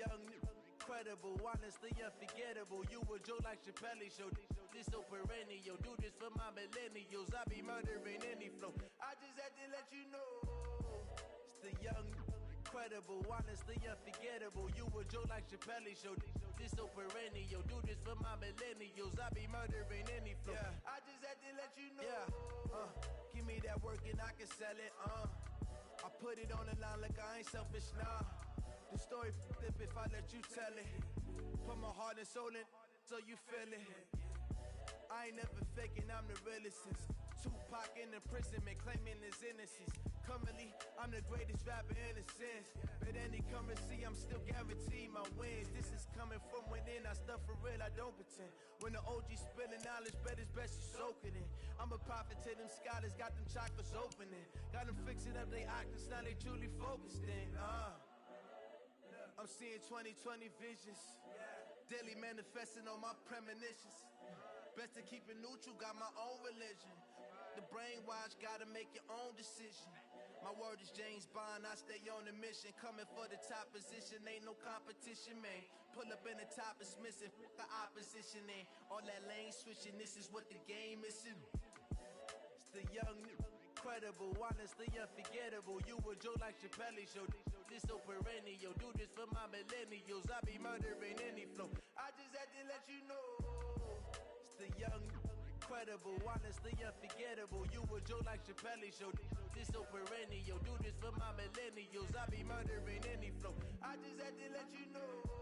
young, incredible, honestly unforgettable. You a Joe like Chappelle show. This so perennial. Do this for my millennials. I be murdering any flow. I just had to let you know. It's the young, incredible, honestly unforgettable. You a Joe like Chappelle show. This so perennial. Do this for my millennials. I be murdering any flow. Yeah. I just had to let you know. Yeah. Give me that work and I can sell it. I put it on the line like I ain't selfish, nah. The story flip if I let you tell it. Put my heart and soul in so you feel it. I ain't never faking, I'm the realest since Tupac in imprisonment, claiming his innocence. Currently, I'm the greatest rapper in a sense. But any currency, I'm still guaranteed my wins. This is coming from within, I stuff for real, I don't pretend. When the OG spilling knowledge, bet it's best you soak it in. I'm a prophet to them scholars, got them chakras opening. Got them fixing up they octaves, now they truly focused in. I'm seeing 2020 visions, daily manifesting on my premonitions. Best to keep it neutral, got my own religion. The brainwash, gotta make your own decision. My word is James Bond, I stay on the mission. Coming for the top position, ain't no competition, man. Pull up in the top, it's missing, the opposition in. All that lane switching, this is what the game is. It's the young, incredible, honestly unforgettable. You a Joe like Chappelle show. This so perennial. Do this for my millennials. I be murdering any flow. I just had to let you know. It's the young, incredible, honestly unforgettable. You a Joe like Chappelle show. This so perennial. Do this for my millennials. I be murdering any flow. I just had to let you know.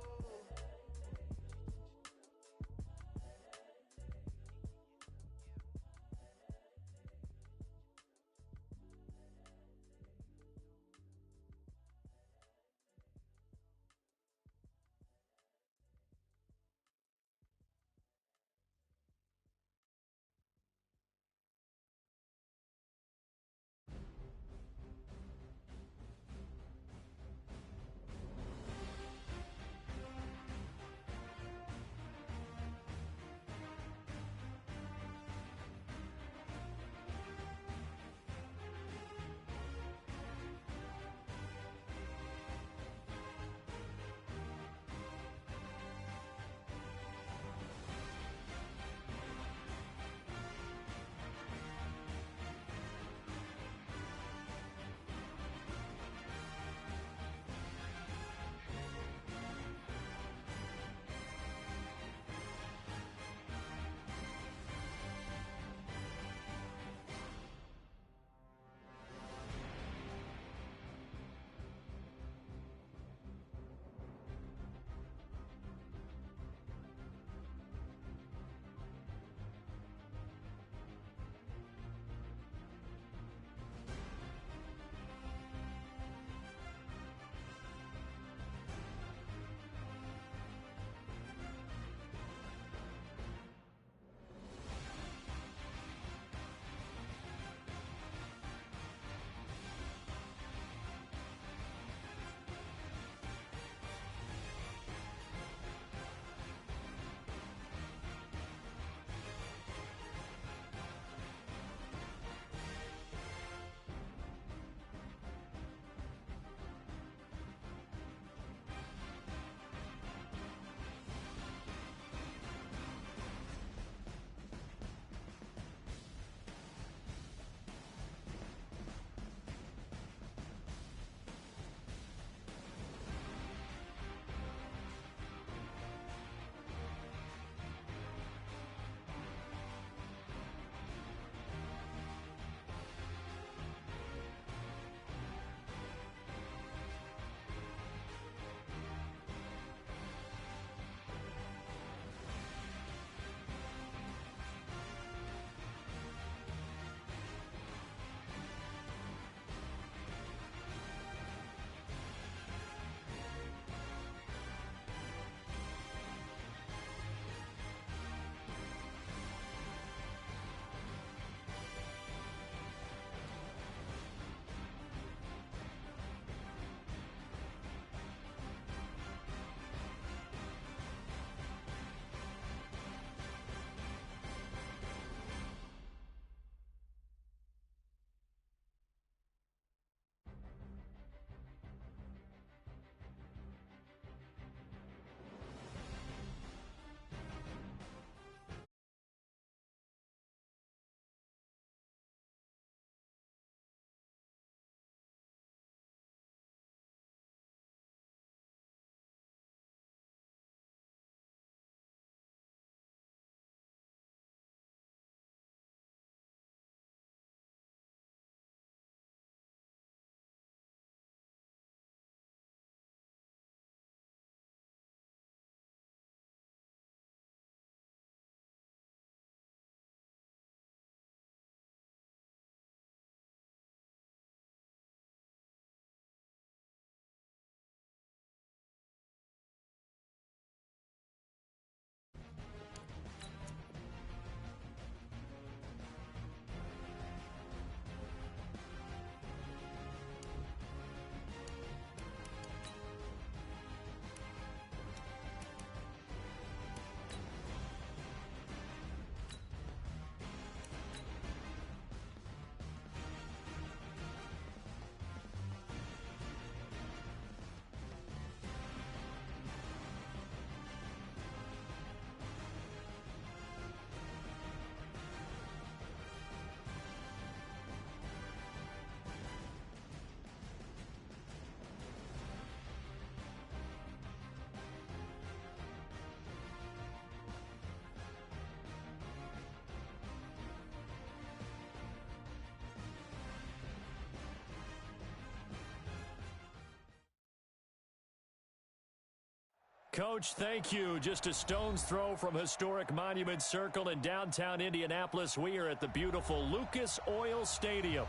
Coach, thank you. Just a stone's throw from historic Monument Circle in downtown Indianapolis. We are at the beautiful Lucas Oil Stadium.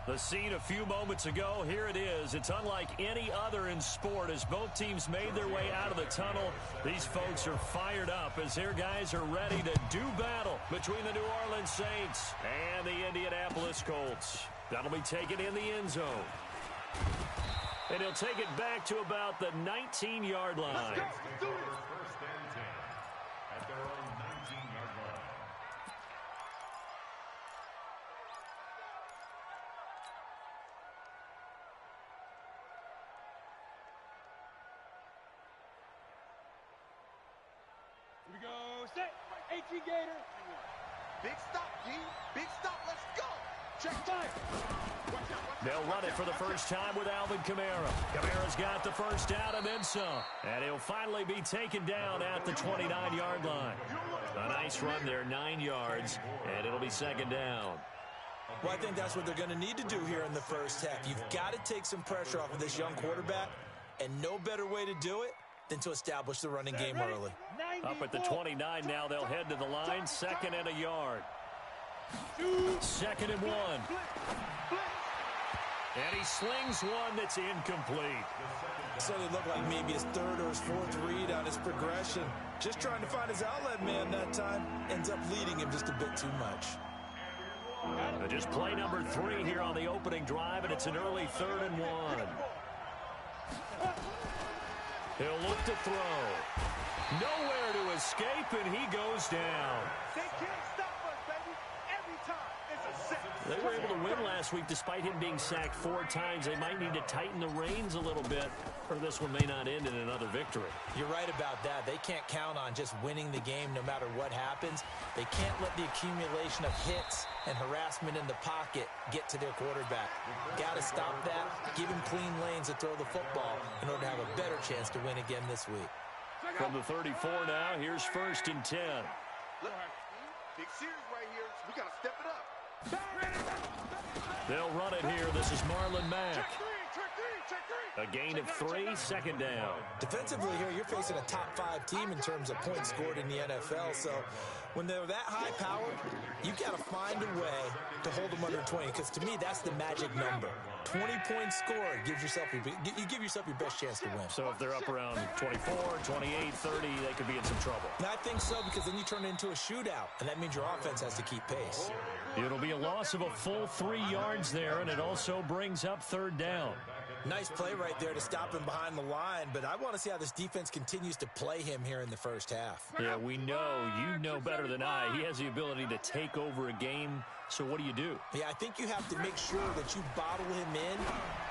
The scene a few moments ago, here it is. It's unlike any other in sport as both teams made their way out of the tunnel. These folks are fired up as their guys are ready to do battle between the New Orleans Saints and the Indianapolis Colts. That'll be taken in the end zone. And he'll take it back to about the 19-yard line. Let's go. Do it. First and 10 at their own 19-yard line. Here we go. Set. 18 Gator. Big stop, D. Big stop. Let's go. Check time. They'll run it for the first time with Alvin Kamara. Kamara's got the first down and then some. And he'll finally be taken down at the 29-yard line. A nice run there, 9 yards, and it'll be second down. Well, I think that's what they're going to need to do here in the first half. You've got to take some pressure off of this young quarterback, and no better way to do it than to establish the running game early. Up at the 29 now, they'll head to the line, second and a yard. Second and 1. And he slings one that's incomplete. So it looked like maybe his third or his fourth read on his progression. Just trying to find his outlet man that time. Ends up leading him just a bit too much. Just play number 3 here on the opening drive, and it's an early 3rd and 1. He'll look to throw. Nowhere to escape, and he goes down. They can't stop us, baby. Every time it's a set. They were able to win last week despite him being sacked 4 times. They might need to tighten the reins a little bit, or this one may not end in another victory. You're right about that. They can't count on just winning the game no matter what happens. They can't let the accumulation of hits and harassment in the pocket get to their quarterback. Got to stop that. Give him clean lanes to throw the football in order to have a better chance to win again this week. From the 34 now, here's 1st and 10. Look, big series right here. So we got to step it up. They'll run it here. This is Marlon Mack. Check three. A gain of 3, second down. Defensively here, you're facing a top 5 team in terms of points scored in the NFL. So when they're that high powered, you've got to find a way to hold them under 20. Because to me, that's the magic number. 20 points scored gives yourself you give yourself your best chance to win. So if they're up around 24, 28, 30, they could be in some trouble. And I think so, because then you turn it into a shootout, and that means your offense has to keep pace. It'll be a loss of a full 3 yards there, and it also brings up 3rd down. Nice play right there to stop him behind the line, but I want to see how this defense continues to play him here in the first half. Yeah, we know, you know better than I, he has the ability to take over a game. So what do? Yeah, I think you have to make sure that you bottle him in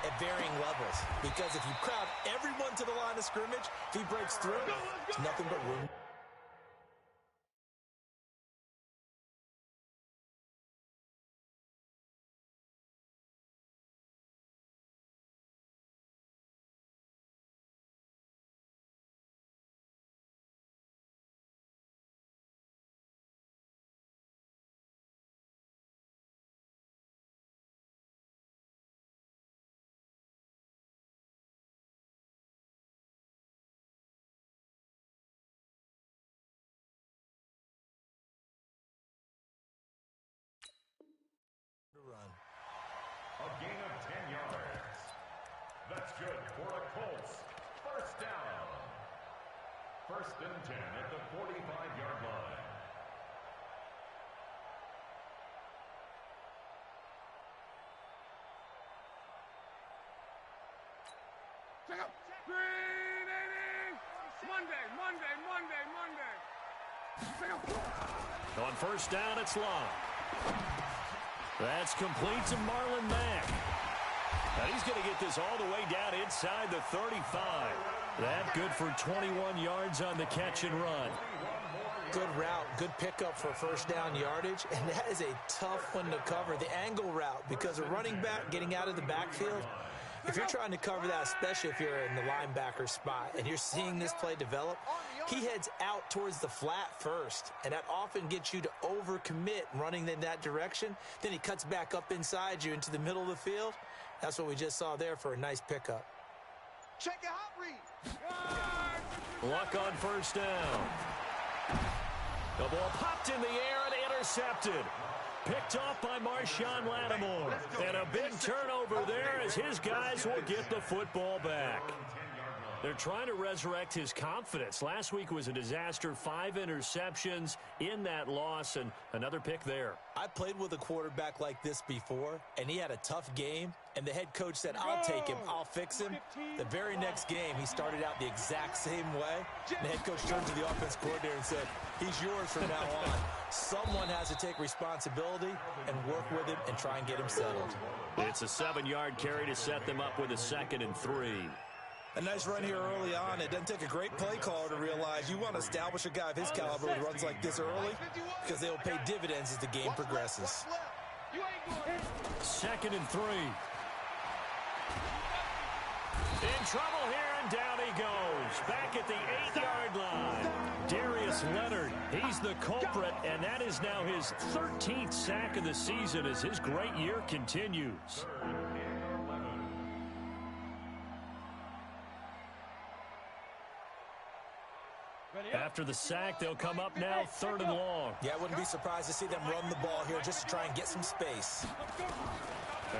at varying levels. Because if you crowd everyone to the line of scrimmage, if he breaks through, it's nothing but room. A gain of 10 yards. That's good for the Colts. First down. 1st and 10 at the 45-yard line. Check out. Green 80. Monday. Check out. On 1st down, it's long. That's complete to Marlon Mack. And he's going to get this all the way down inside the 35. That good for 21 yards on the catch and run. Good route, good pickup for 1st down yardage, and that is a tough one to cover. The angle route, because a running back getting out of the backfield, if you're trying to cover that, especially if you're in the linebacker spot and you're seeing this play develop, he heads out towards the flat first, and that often gets you to overcommit running in that direction. Then he cuts back up inside you into the middle of the field. That's what we just saw there for a nice pickup. Check it out, read. Luck on first down. The ball popped in the air and intercepted. Picked off by Marshawn Lattimore. And a big turnover there as his guys will get the football back. They're trying to resurrect his confidence. Last week was a disaster. 5 interceptions in that loss, and another pick there. I played with a quarterback like this before, and he had a tough game, and the head coach said, I'll take him, I'll fix him. The very next game, he started out the exact same way. And the head coach turned to the offense coordinator and said, he's yours from now on. Someone has to take responsibility and work with him and try and get him settled. It's a 7-yard carry to set them up with a 2nd and 3. A nice run here early on. It doesn't take a great play caller to realize you want to establish a guy of his caliber with runs like this early because they'll pay dividends as the game progresses. 2nd and 3. In trouble here, and down he goes. Back at the 8-yard line. Darius Leonard, he's the culprit, and that is now his 13th sack of the season as his great year continues. After the sack, they'll come up now 3rd and long. Yeah, I wouldn't be surprised to see them run the ball here just to try and get some space.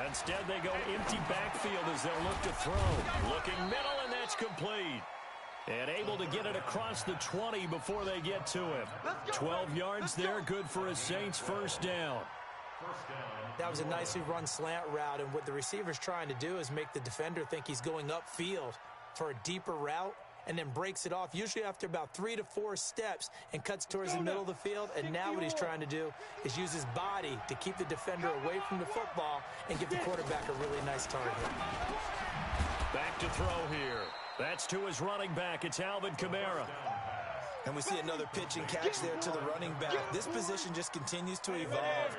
Instead, they go empty backfield as they'll look to throw. Looking middle, and that's complete. And able to get it across the 20 before they get to him. 12 yards there, good for a Saints first down. That was a nicely run slant route, and what the receiver's trying to do is make the defender think he's going upfield for a deeper route, and then breaks it off, usually after about 3 to 4 steps, and cuts towards the middle of the field. And now what he's trying to do is use his body to keep the defender away from the football and give the quarterback a really nice target. Back to throw here. That's to his running back. It's Alvin Kamara. And we see another pitch and catch there to the running back. This position just continues to evolve.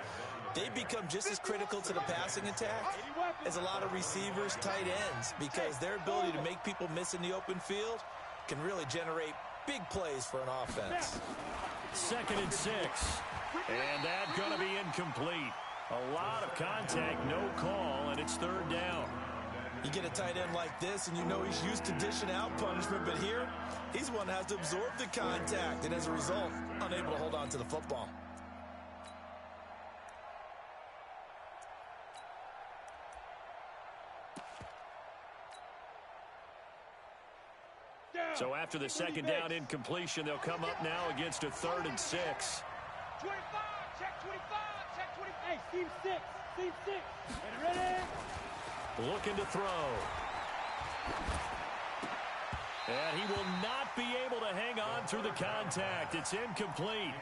They become just as critical to the passing attack as a lot of receivers, tight ends, because their ability to make people miss in the open field can really generate big plays for an offense. 2nd and 6. And that's going to be incomplete. A lot of contact, no call, and it's 3rd down. You get a tight end like this, and you know he's used to dishing out punishment, but here, he's one that has to absorb the contact, and as a result, unable to hold on to the football. So after the 2nd down incompletion, they'll come up now against a 3rd and 6. 25, check 25, check 20. Hey, team 6, team 6. Ready? Looking to throw. And he will not be able to hang on through the contact. It's incomplete.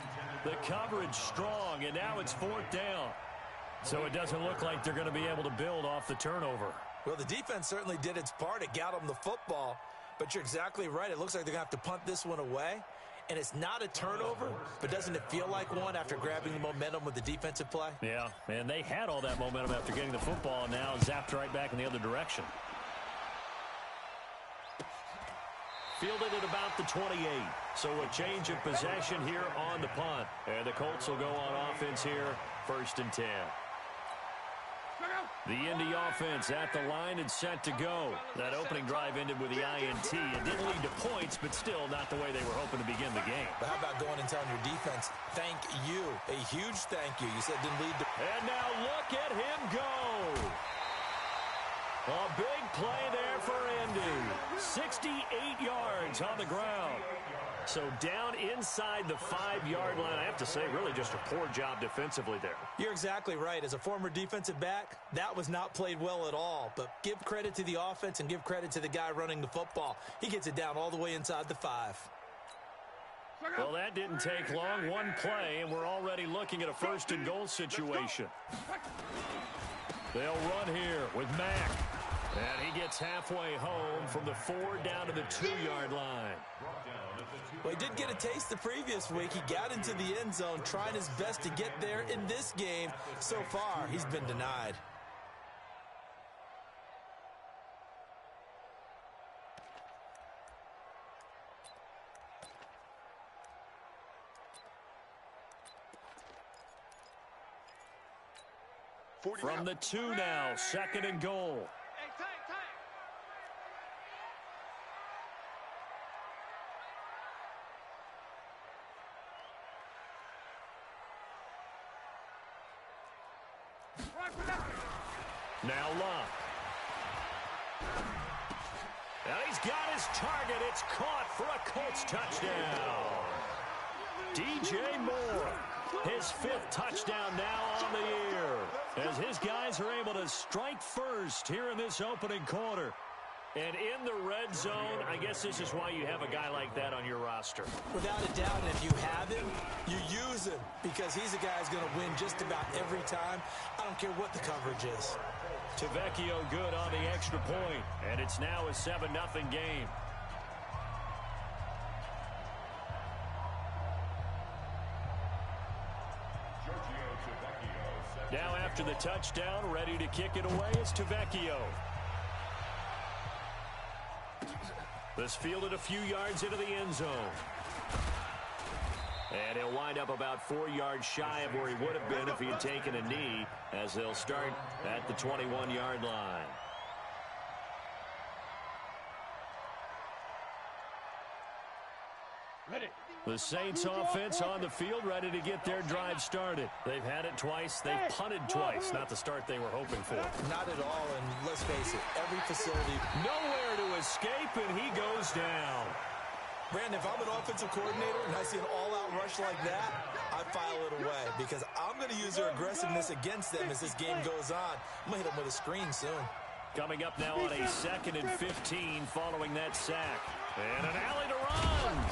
The coverage strong, and now it's 4th down. So it doesn't look like they're going to be able to build off the turnover. Well, the defense certainly did its part. It got them the football. But you're exactly right. It looks like they're going to have to punt this one away. And it's not a turnover, but doesn't it feel like one after grabbing the momentum with the defensive play? Yeah, and they had all that momentum after getting the football, and now zapped right back in the other direction. Fielded at about the 28. So a change of possession here on the punt. And the Colts will go on offense here, 1st and 10. The Indy offense at the line and set to go. That opening drive ended with the INT. It didn't lead to points, but still not the way they were hoping to begin the game. But how about going and telling your defense, thank you, a huge thank you. You said it didn't lead to... And now look at him go. A big play there for Indy. 68 yards on the ground. So down inside the 5-yard line. I have to say, really just a poor job defensively there. You're exactly right. As a former defensive back, that was not played well at all. But give credit to the offense and give credit to the guy running the football. He gets it down all the way inside the 5. Well, that didn't take long. One play, and we're already looking at a 1st and goal situation. They'll run here with Mack. And he gets halfway home from the 4 down to the 2-yard line. Well, he did get a taste the previous week. He got into the end zone, trying his best to get there in this game. So far, he's been denied. From the 2 now, 2nd and goal. Now Luck. And he's got his target. It's caught for a Colts touchdown. DJ Moore, his 5th touchdown now on the year, as his guys are able to strike first here in this opening quarter. And in the red zone, I guess this is why you have a guy like that on your roster. Without a doubt, and if you have him, you use him, because he's a guy who's going to win just about every time. I don't care what the coverage is. Tavecchio good on the extra point, and it's now a 7-0 game. Now after the touchdown, ready to kick it away is Tavecchio. This fielded a few yards into the end zone. And he'll wind up about 4 yards shy of where he would have been if he had taken a knee, as they'll start at the 21-yard line. Ready. The Saints offense on the field, ready to get their drive started. They've had it twice. They've punted twice. Not the start they were hoping for. Not at all, and let's face it, every facility. Nowhere to escape, and he goes down. Brandon, if I'm an offensive coordinator and I see an all-out rush like that, I file it away, because I'm going to use their aggressiveness against them as this game goes on. I'm going to hit them with a screen soon. Coming up now on a 2nd and 15 following that sack. And an alley to run.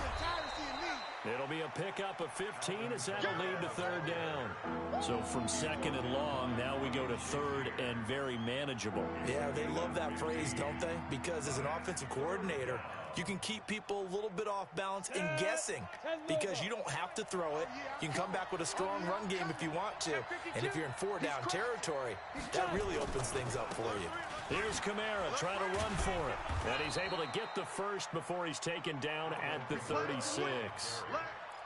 It'll be a pickup of 15 as that'll lead to 3rd down. So from 2nd and long, now we go to 3rd and very manageable. Yeah, they love that phrase, don't they? Because as an offensive coordinator, you can keep people a little bit off balance and guessing, because you don't have to throw it. You can come back with a strong run game if you want to. And if you're in 4-down territory, that really opens things up for you. Here's Kamara trying to run for it. And he's able to get the first before he's taken down at the 36.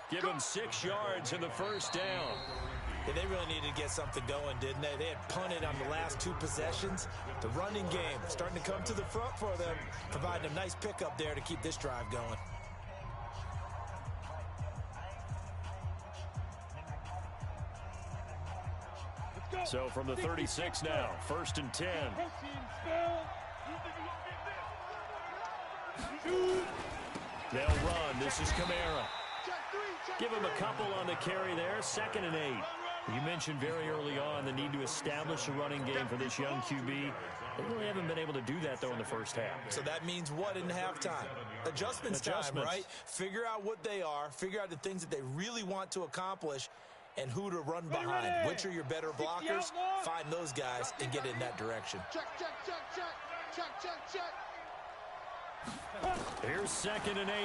Give him 6 yards in the first down. Yeah, they really needed to get something going, didn't they? They had punted on the last 2 possessions. The running game starting to come to the front for them, providing a nice pickup there to keep this drive going. So from the 36 now, 1st and 10. They'll run. This is Kamara. Give him a couple on the carry there. 2nd and 8. You mentioned very early on the need to establish a running game for this young QB. They really haven't been able to do that, though, in the first half. So that means what in halftime? Adjustments time, right? Figure out what they are. Figure out the things that they really want to accomplish and who to run behind. Which are your better blockers? Find those guys and get in that direction. Check, check, check, check. Check, check, check. Here's 2nd and 8.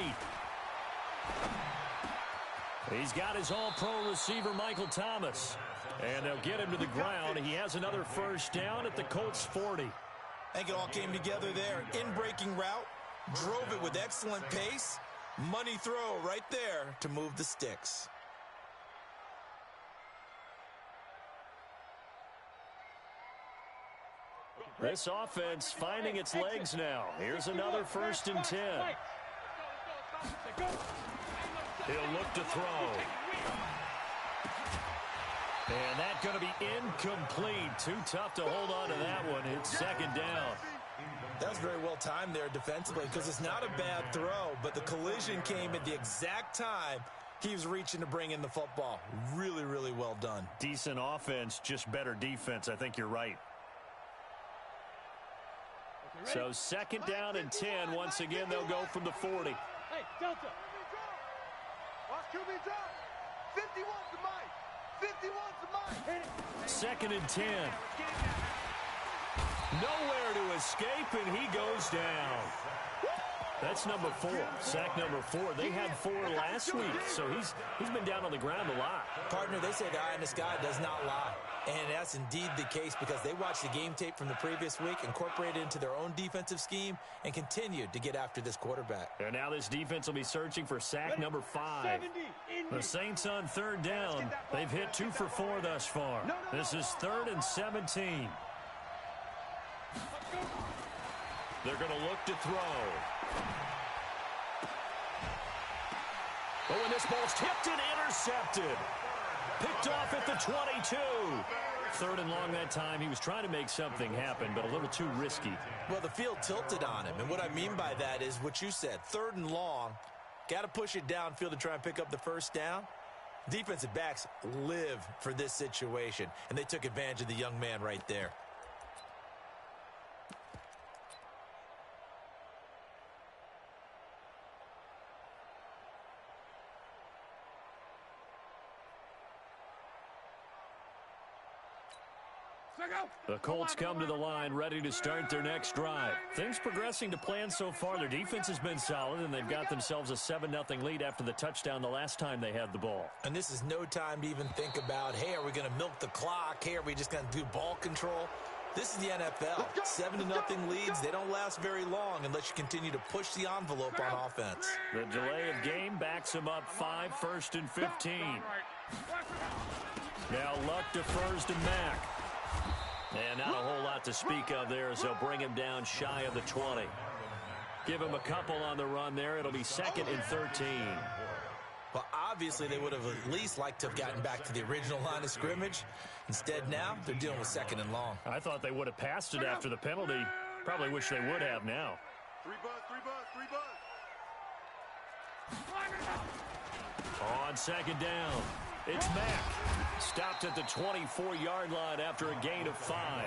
He's got his all-pro receiver, Michael Thomas. And they'll get him to the ground. He has another first down at the Colts 40. I think it all came together there. In-breaking route. Drove it with excellent pace. Money throw right there to move the sticks. This offense finding its legs now. Here's another 1st and 10. He'll look to throw. And that's going to be incomplete. Too tough to hold on to that one. It's 2nd down. That was very well timed there defensively, because it's not a bad throw, but the collision came at the exact time he was reaching to bring in the football. Really, really well done. Decent offense, just better defense. I think you're right. So 2nd down and 10. Once again, they'll go from the 40. Hey, Delta. Watch QB drop. 51's the mic. 51's the mic. 2nd and 10. Nowhere to escape, and he goes down. That's number 4. Sack number 4. They had 4 last week, so he's been down on the ground a lot. Partner, they say the eye in the sky does not lie. And that's indeed the case, because they watched the game tape from the previous week, incorporated it into their own defensive scheme, and continued to get after this quarterback. And now this defense will be searching for sack number 5. The Saints on 3rd down. They've hit 2 for 4 thus far. This is 3rd and 17. They're going to look to throw. Oh, and this ball's tipped and intercepted. Picked off at the 22. 3rd and long that time. He was trying to make something happen, but a little too risky. Well, the field tilted on him, and what I mean by that is what you said, 3rd and long. Got to push it downfield to try and pick up the first down. Defensive backs live for this situation, and they took advantage of the young man right there. The Colts come to the line ready to start their next drive. Things progressing to plan so far. Their defense has been solid, and they've got themselves a 7-0 lead after the touchdown the last time they had the ball. And this is no time to even think about, hey, are we going to milk the clock? Hey, are we just going to do ball control? This is the NFL. 7-0 leads, they don't last very long unless you continue to push the envelope on offense. The delay of game backs them up 5, 1st and 15. Now Luck defers to Mack. And not a whole lot to speak of there as they'll bring him down shy of the 20. Give him a couple on the run there. It'll be 2nd and 13. Well, obviously they would have at least liked to have gotten back to the original line of scrimmage. Instead now, they're dealing with 2nd and long. I thought they would have passed it after the penalty. Probably wish they would have now. 3 buzz. On 2nd down, it's Mack. Stopped at the 24-yard line after a gain of 5.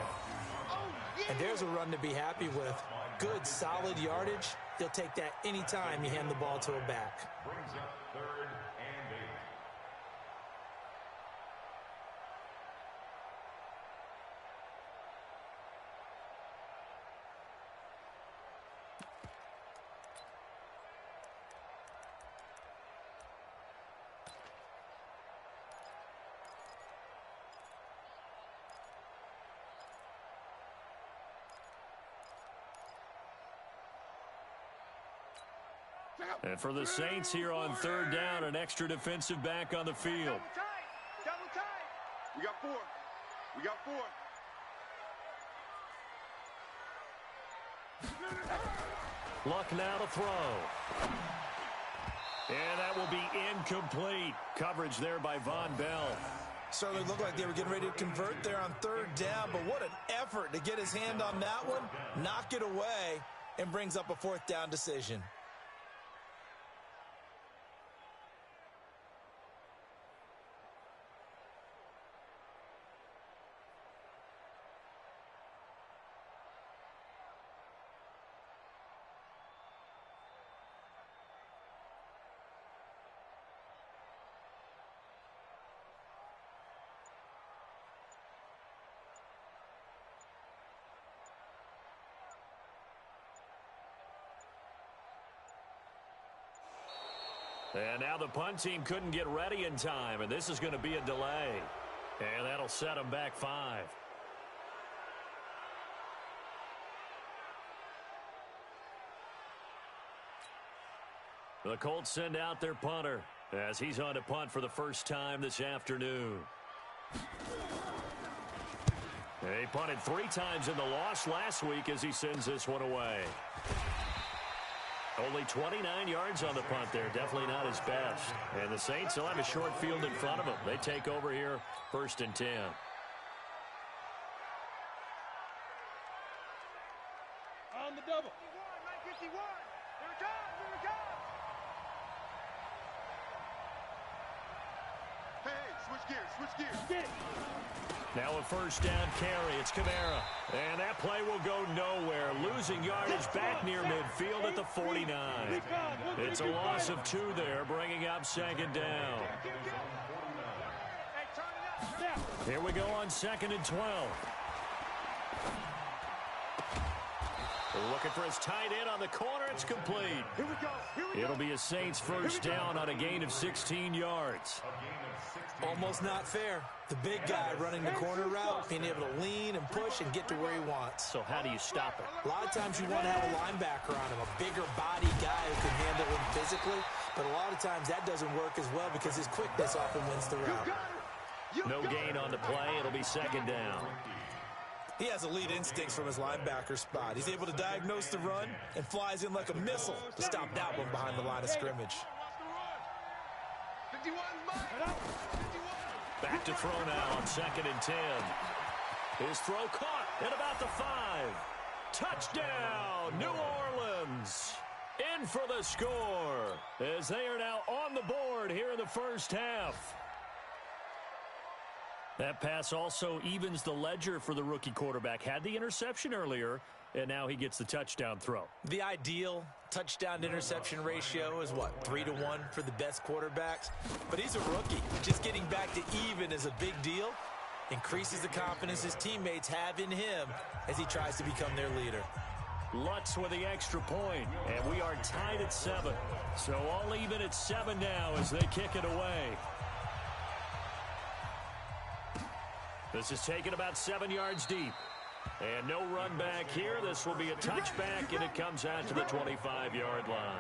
And there's a run to be happy with. Good, solid yardage. They'll take that anytime you hand the ball to a back. Brings up 3rd and 8. And for the Saints here on 3rd down, an extra defensive back on the field. Double tight. We got 4. Luck now to throw. And that will be incomplete. Coverage there by Von Bell. Certainly looked like they were getting ready to convert there on 3rd down, but what an effort to get his hand on that one, knock it away, and brings up a 4th down decision. And now the punt team couldn't get ready in time, and this is going to be a delay. And that'll set them back 5. The Colts send out their punter as he's on to punt for the first time this afternoon. He punted 3 times in the loss last week as he sends this one away. Only 29 yards on the punt there. Definitely not his best. And the Saints will have a short field in front of them. They take over here, 1st and 10. On the double. 951. Here it comes. Hey, switch gears. Get it. Now a 1st down carry. It's Kamara. And that play will go nowhere. Losing yardage back near midfield at the 49. It's a loss of 2 there, bringing up 2nd down. Here we go on 2nd and 12. Looking for his tight end on the corner. It's complete. Here we go. It'll be a Saints 1st down on a gain of 16 yards. Almost not fair. The big guy running the corner route, being able to lean and push and get to where he wants. So how do you stop it? A lot of times you want to have a linebacker on him, a bigger body guy who can handle him physically, but a lot of times that doesn't work as well because his quickness often wins the route. No gain on the play. It'll be 2nd down. He has elite instincts from his linebacker spot. He's able to diagnose the run and flies in like a missile to stop that one behind the line of scrimmage. 51, Mike. 51. Back to throw now on 2nd and 10. His throw caught at about the 5. Touchdown, New Orleans. In for the score as they are now on the board here in the first half. That pass also evens the ledger for the rookie quarterback. Had the interception earlier, and now he gets the touchdown throw. The ideal touchdown-interception ratio is, what, 3-to-1 for the best quarterbacks? But he's a rookie. Just getting back to even is a big deal. Increases the confidence his teammates have in him as he tries to become their leader. Lutz with the extra point, and we are tied at 7. So all even at 7 now as they kick it away. This is taken about 7 yards deep. And no run back here. This will be a touchback, and it comes out to the 25-yard line.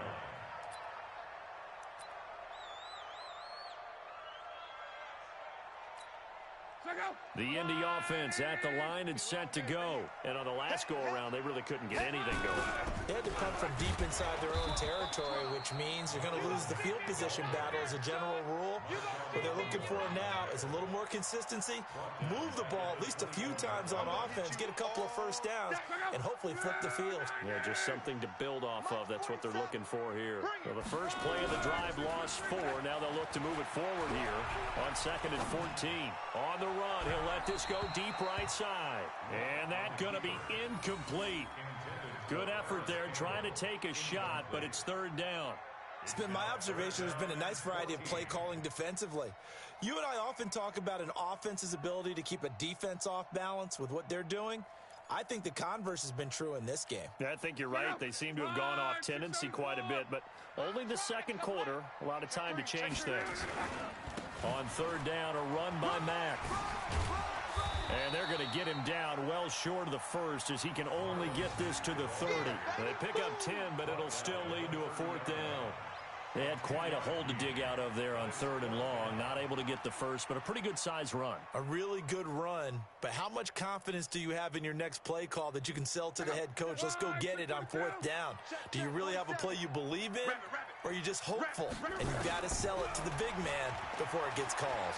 The Indy offense at the line and set to go. And on the last go-around, they really couldn't get anything going. They had to punt from deep inside their own territory, which means you're going to lose the field position battle as a general rule. What they're looking for now is a little more consistency, move the ball at least a few times on offense, get a couple of first downs, and hopefully flip the field. Yeah, just something to build off of. That's what they're looking for here. So the first play of the drive lost 4. Now they'll look to move it forward here on 2nd and 14. On the run, he'll let this go deep right side. And that's going to be incomplete. Good effort there trying to take a shot, but it's 3rd down. It's been my observation there's been a nice variety of play calling defensively. You and I often talk about an offense's ability to keep a defense off balance with what they're doing. I think the converse has been true in this game. Yeah, I think you're right. They seem to have gone off tendency quite a bit, but only the second quarter, a lot of time to change things. On 3rd down, a run by Mack. And they're going to get him down well short of the 1st as he can only get this to the 30. They pick up 10, but it'll still lead to a 4th down. They had quite a hole to dig out of there on 3rd and long. Not able to get the 1st, but a pretty good size run. A really good run, but how much confidence do you have in your next play call that you can sell to the head coach? Let's go get it on 4th down. Do you really have a play you believe in, or are you just hopeful? And you've got to sell it to the big man before it gets called.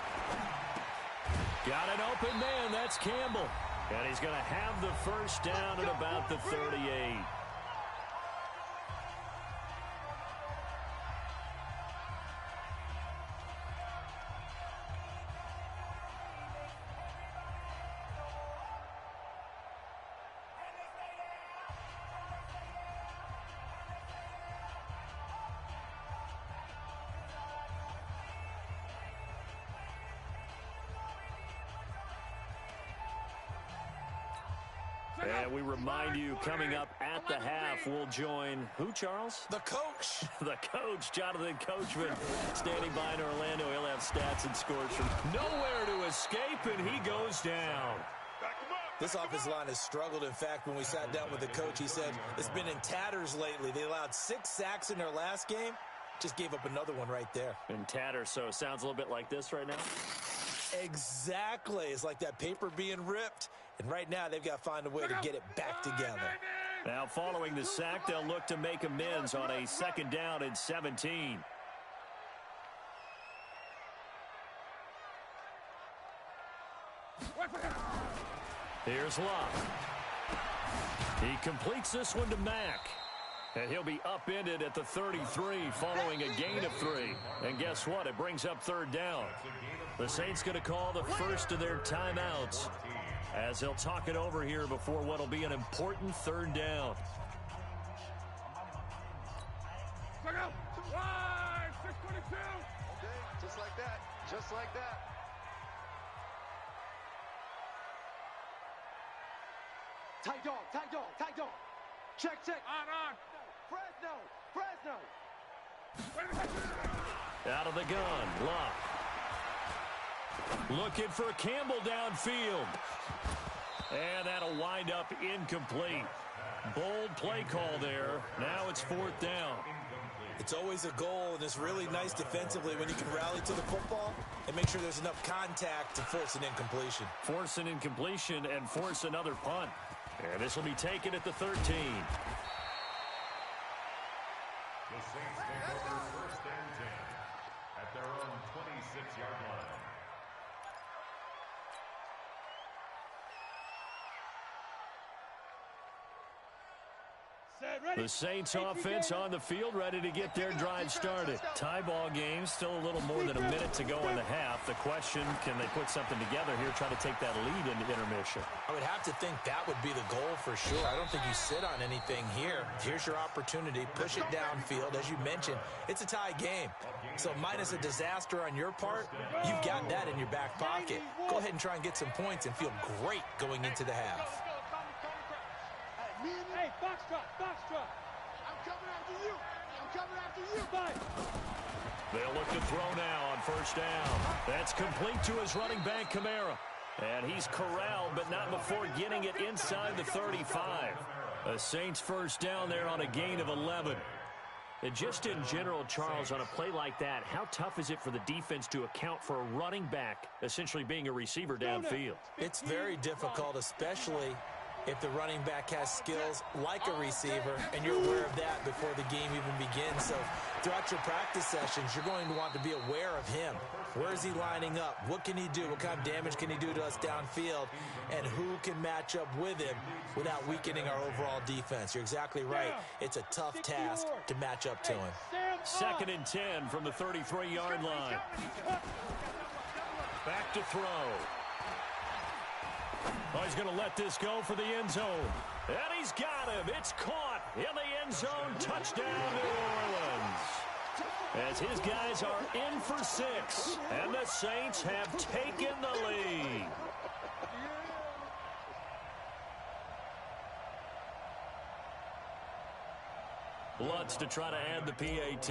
Got an open man. That's Campbell. And he's going to have the first down at about the 38. And we remind you, coming up at the half, we'll join who, Charles? The coach. The coach, Jonathan Coachman, standing by in Orlando. He'll have stats and scores from nowhere to escape, and he goes down. This offensive line has struggled. In fact, when we sat down with the coach, he said it's been in tatters lately. They allowed 6 sacks in their last game. Just gave up another one right there. In tatters, so it sounds a little bit like this right now? Exactly. It's like that paper being ripped. And right now, they've got to find a way to get it back together. Now, following the sack, they'll look to make amends on a 2nd down and 17. Here's Locke. He completes this one to Mack. And he'll be upended at the 33 following a gain of 3. And guess what? It brings up 3rd down. The Saints going to call the first of their timeouts as they'll talk it over here before what will be an important 3rd down. Okay, just like that. Just like that. Tight dog, tight dog, tight dog. Check. On. Fresno. Out of the gun, Locke. Looking for Campbell downfield. And that'll wind up incomplete. Bold play call there. Now it's 4th down. It's always a goal, and it's really nice defensively when you can rally to the football and make sure there's enough contact to force an incompletion. Force an incompletion and force another punt. And this will be taken at the 13. The Saints take over 1st and 10 at their own 26-yard line. The Saints offense on the field, ready to get their drive started. Tie ball game, still a little more than a minute to go in the half. The question, can they put something together here, try to take that lead into intermission? I would have to think that would be the goal for sure. I don't think you sit on anything here. Here's your opportunity. Push it downfield. As you mentioned, it's a tie game. So minus a disaster on your part, you've got that in your back pocket. Go ahead and try and get some points and feel great going into the half. Hey, box drop, box drop. I'm coming after you. I'm coming after you. They'll look to throw now on first down. That's complete to his running back, Kamara. And he's corralled, but not before getting it inside the 35. A Saints first down there on a gain of 11. And just in general, Charles, on a play like that, how tough is it for the defense to account for a running back essentially being a receiver downfield? It's very difficult, especially if the running back has skills like a receiver, and you're aware of that before the game even begins. So throughout your practice sessions, you're going to want to be aware of him. Where is he lining up? What can he do? What kind of damage can he do to us downfield? And who can match up with him without weakening our overall defense? You're exactly right. It's a tough task to match up to him. 2nd and 10 from the 33-yard line. Back to throw. Oh, he's going to let this go for the end zone. And he's got him. It's caught in the end zone. Touchdown, New Orleans. As his guys are in for 6. And the Saints have taken the lead. Lutz to try to add the PAT.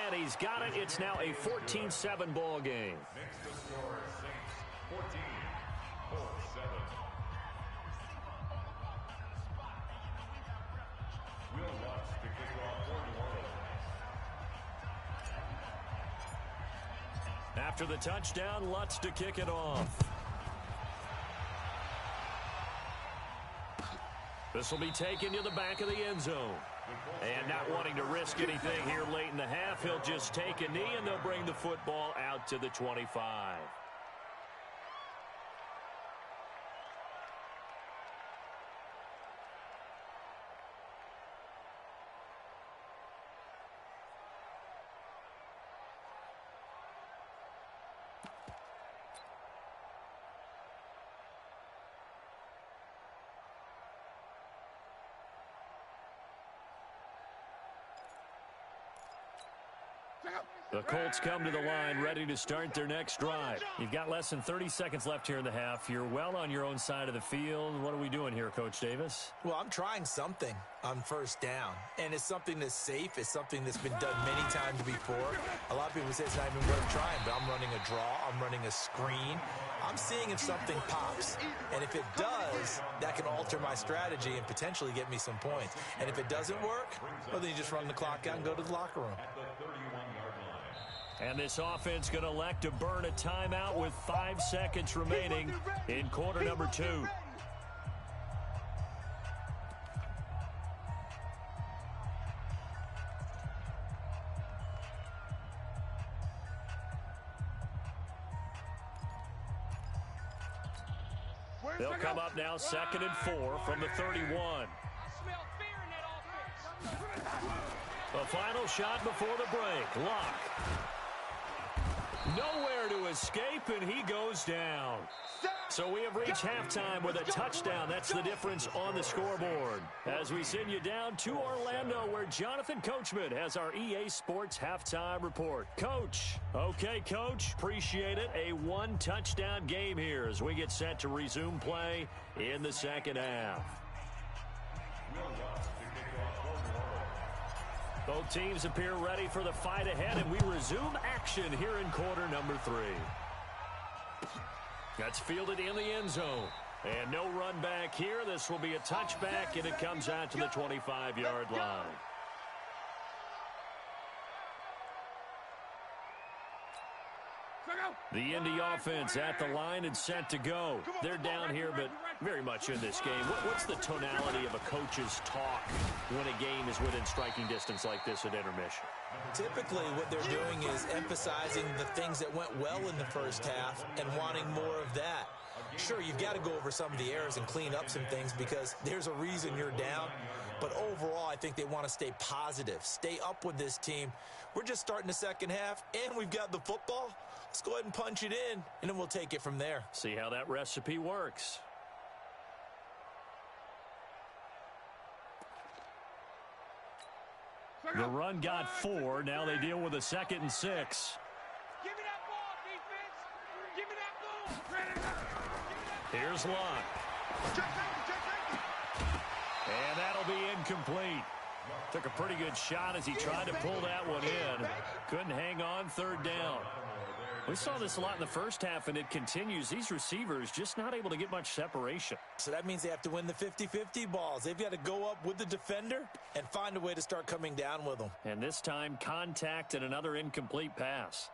And he's got it. It's now a 14-7 ball game. Makes the score Saints 14, Colts 7. Will Lutz to kick off for New Orleans. After the touchdown, Lutz to kick it off. This will be taken to the back of the end zone. And not wanting to risk anything here late in the half, he'll just take a knee, and they'll bring the football out to the 25. The Colts come to the line ready to start their next drive. You've got less than 30 seconds left here in the half. You're well on your own side of the field. What are we doing here, Coach Davis? Well, I'm trying something on first down, and it's something that's safe. It's something that's been done many times before. A lot of people say it's not even worth trying, but I'm running a draw. I'm running a screen. I'm seeing if something pops, and if it does, that can alter my strategy and potentially get me some points. And if it doesn't work, well, then you just run the clock out and go to the locker room. At the 31-yard line. And this offense going to elect to burn a timeout with 5 seconds remaining in quarter number 2. They'll come up now 2nd and 4 from the 31. I smell fear in that offense. The final shot before the break. Lock. Nowhere to escape, and he goes down. So we have reached halftime with a touchdown. That's the difference on the scoreboard. As we send you down to Orlando, where Jonathan Coachman has our EA Sports halftime report. Coach. Okay, Coach. Appreciate it. A one-touchdown game here as we get set to resume play in the second half. Both teams appear ready for the fight ahead, and we resume action here in quarter number 3. That's fielded in the end zone. And no run back here. This will be a touchback, and it comes out to the 25-yard line. The Indy offense at the line and set to go. They're down here, but very much in this game. What's the tonality of a coach's talk when a game is within striking distance like this at intermission? Typically, what they're doing is emphasizing the things that went well in the first half and wanting more of that. Sure, you've got to go over some of the errors and clean up some things because there's a reason you're down. But overall, I think they want to stay positive, stay up with this team. We're just starting the second half, and we've got the football. Let's go ahead and punch it in, and then we'll take it from there. See how that recipe works. The run got 4. Now they deal with a 2nd and 6. Give me that ball, defense. Give me that ball. Here's Locke. And that'll be incomplete. Took a pretty good shot as he tried to pull that one in. Couldn't hang on, 3rd down. We saw this a lot in the first half, and it continues. These receivers just not able to get much separation. So that means they have to win the 50-50 balls. They've got to go up with the defender and find a way to start coming down with them. And this time, contact and another incomplete pass.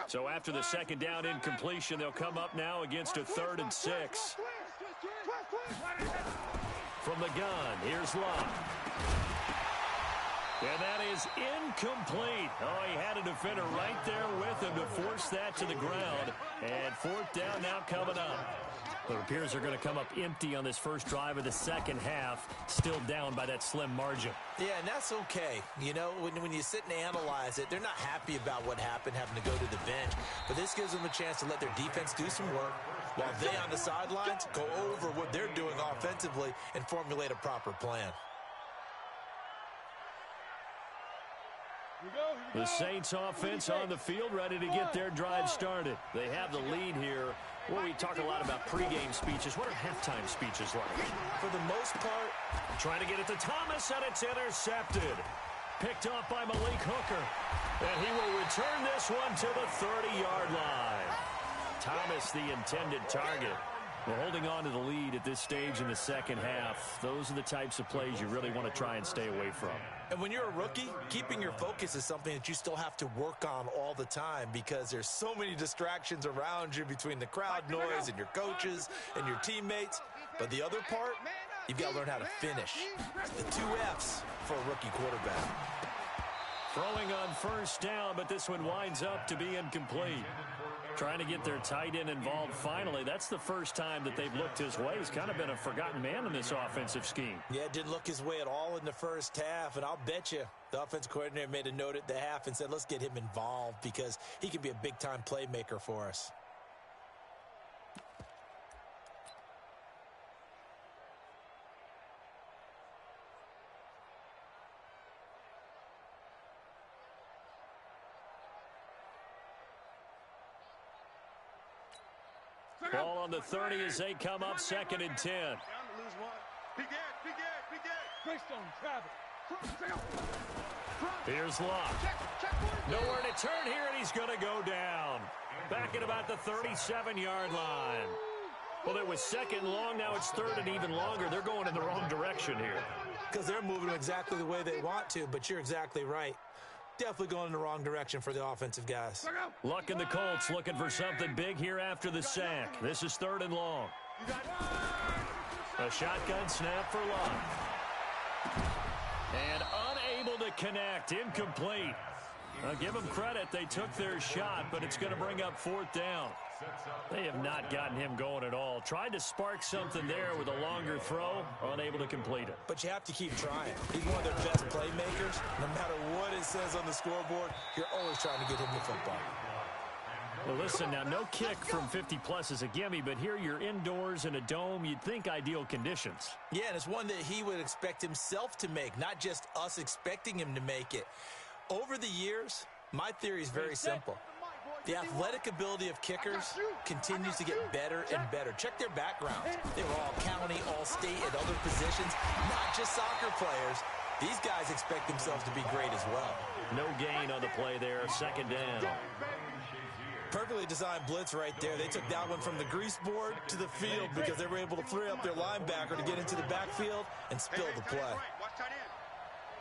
So after the 2nd down incompletion, they'll come up now against a 3rd and 6. From the gun, here's Locke. And that is incomplete. Oh, he had a defender right there with him to force that to the ground. And 4th down now coming up. It appears they're going to come up empty on this first drive of the second half, still down by that slim margin. Yeah, and that's okay. You know, when you sit and analyze it, they're not happy about what happened, having to go to the bench. But this gives them a chance to let their defense do some work while they on the sidelines go over what they're doing offensively and formulate a proper plan. The Saints offense on the field, ready to get their drive started. They have the lead here. Well, we talk a lot about pregame speeches. What are halftime speeches like? For the most part, trying to get it to Thomas, and it's intercepted. Picked off by Malik Hooker. And he will return this one to the 30-yard line. Thomas, the intended target. We're holding on to the lead at this stage in the second half. Those are the types of plays you really want to try and stay away from. And when you're a rookie, keeping your focus is something that you still have to work on all the time because there's so many distractions around you between the crowd noise and your coaches and your teammates. But the other part, you've got to learn how to finish. The 2 F's for a rookie quarterback. Throwing on 1st down, but this one winds up to be incomplete. Trying to get their tight end involved finally. That's the first time that they've looked his way. He's kind of been a forgotten man in this offensive scheme. Yeah, it didn't look his way at all in the first half, and I'll bet you the offensive coordinator made a note at the half and said, let's get him involved because he can be a big-time playmaker for us. Ball on the 30 as they come up 2nd and 10. Here's Locke. Nowhere to turn here, and he's going to go down. Back at about the 37-yard line. Well, it was 2nd long. Now it's 3rd and even longer. They're going in the wrong direction here. Because they're moving exactly the way they want to, but you're exactly right. Definitely going in the wrong direction for the offensive guys. Luck and the Colts looking for something big here after the sack. This is 3rd and long. A shotgun snap for Luck. And unable to connect. Incomplete. I'll give them credit. They took their shot, but it's going to bring up 4th down. They have not gotten him going at all. Tried to spark something there with a longer throw, unable to complete it. But you have to keep trying. He's one of their best playmakers. No matter what it says on the scoreboard, you're always trying to get him the football. Well, listen, now no kick from 50-plus is a gimme, but here you're indoors in a dome. You'd think ideal conditions. Yeah, and it's one that he would expect himself to make, not just us expecting him to make it. Over the years, my theory is very simple. The athletic ability of kickers continues to get better and better. Check their backgrounds. They were all county, all state, at other positions, not just soccer players. These guys expect themselves to be great as well. No gain on the play there, 2nd down. Perfectly designed blitz right there. They took that one from the grease board to the field because they were able to free up their linebacker to get into the backfield and spill the play. Watch tight end.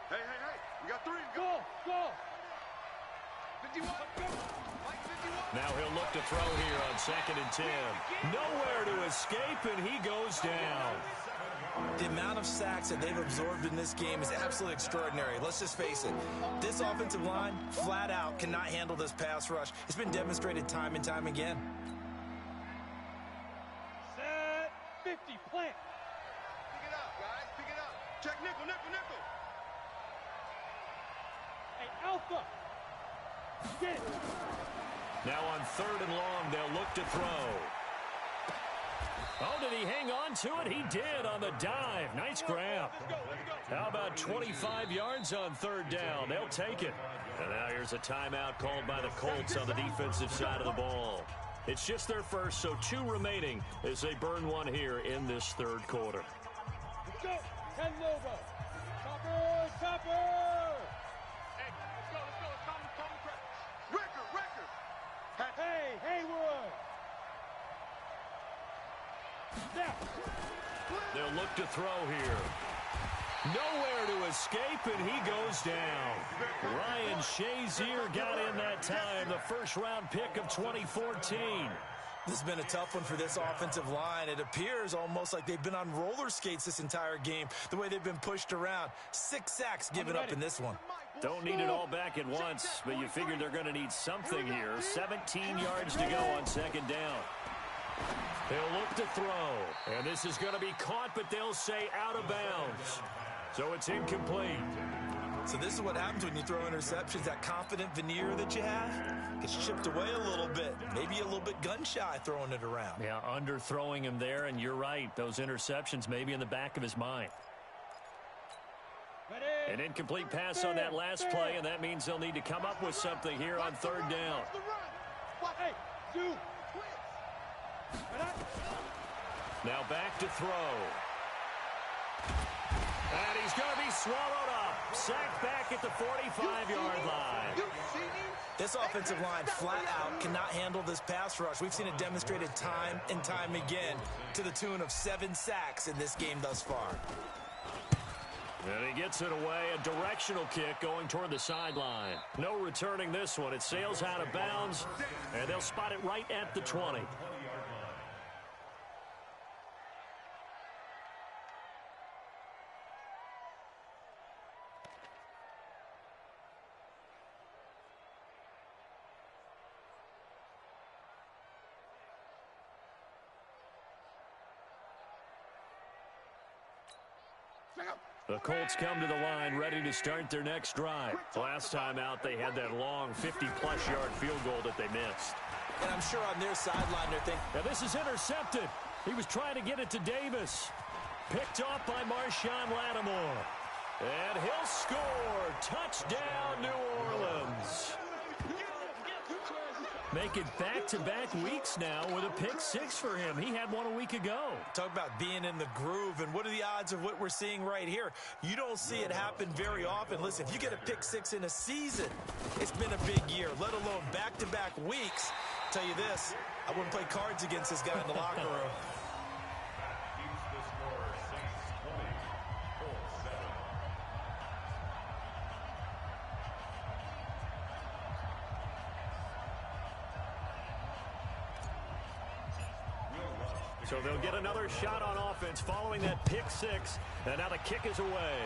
Hey, we got 3. Go. 51. Now he'll look to throw here on 2nd and 10. Nowhere to escape, and he goes down. The amount of sacks that they've absorbed in this game is absolutely extraordinary. Let's just face it. This offensive line, flat out, cannot handle this pass rush. It's been demonstrated time and time again. Set 50, plant. Pick it up, guys. Pick it up. Check nickel, nickel, nickel. Hey, Alpha. Get it. Now on 3rd and long, they'll look to throw. Oh, did he hang on to it? He did on the dive. Nice grab. How about 25 yards on 3rd down? They'll take it. And now here's a timeout called by the Colts on the defensive side of the ball. It's just their first, so 2 remaining as they burn one here in this 3rd quarter. Let's go. 10 Lobo. Chopper, chopper. Hey, let's go. Let's come. Record. Hey, Haywood. Snap. They'll look to throw here. Nowhere to escape, and he goes down. Ryan Shazier got in that time, the first-round pick of 2014. This has been a tough one for this offensive line. It appears almost like they've been on roller skates this entire game, the way they've been pushed around. 6 sacks given up in this one. Don't need it all back at once, but you figure they're going to need something here. 17 yards to go on 2nd down. They'll look to throw, and this is going to be caught, but they'll say out of bounds. So it's incomplete. So this is what happens when you throw interceptions. That confident veneer that you have gets chipped away a little bit. Maybe a little bit gun-shy throwing it around. Yeah, underthrowing him there, and you're right. Those interceptions may be in the back of his mind. An incomplete pass on that last play, and that means they'll need to come up with something here on 3rd down. Hey, do. Now back to throw. And he's going to be swallowed up. Sacked back at the 45-yard line. This offensive line flat out cannot handle this pass rush. We've seen it demonstrated time and time again to the tune of 7 sacks in this game thus far. And he gets it away, a directional kick going toward the sideline. No returning this one. It sails out of bounds, and they'll spot it right at the 20. The Colts come to the line ready to start their next drive. Last time out, they had that long 50-plus yard field goal that they missed. And I'm sure on their sideline they're thinking, now this is intercepted. He was trying to get it to Davis. Picked off by Marshawn Lattimore. And he'll score. Touchdown, New Orleans. Make it back-to-back weeks now with a pick 6 for him. He had one a week ago. Talk about being in the groove, and what are the odds of what we're seeing right here? You don't see it happen very often. Listen, if you get a pick 6 in a season, it's been a big year, let alone back-to-back weeks. I'll tell you this, I wouldn't play cards against this guy in the locker room. So they'll get another shot on offense following that pick 6, and now the kick is away.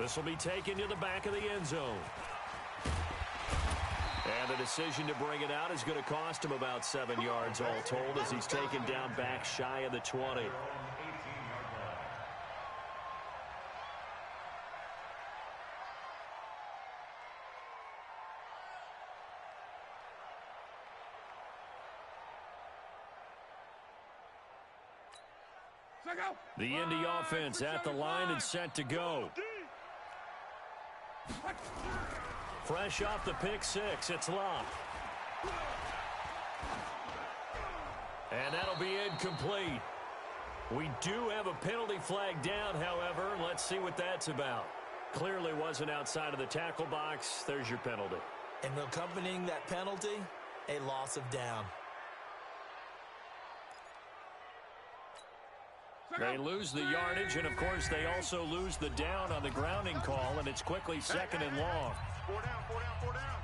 This will be taken to the back of the end zone. And the decision to bring it out is going to cost him about 7 yards all told as he's taken down back shy of the 20. The Indy offense at the line and set to go. Fresh off the pick 6, it's locked. And that'll be incomplete. We do have a penalty flag down, however. Let's see what that's about. Clearly wasn't outside of the tackle box. There's your penalty. And accompanying that penalty, a loss of down. They lose the yardage, and, of course, they also lose the down on the grounding call, and it's quickly 2nd and long. 4 down, 4 down, 4 down.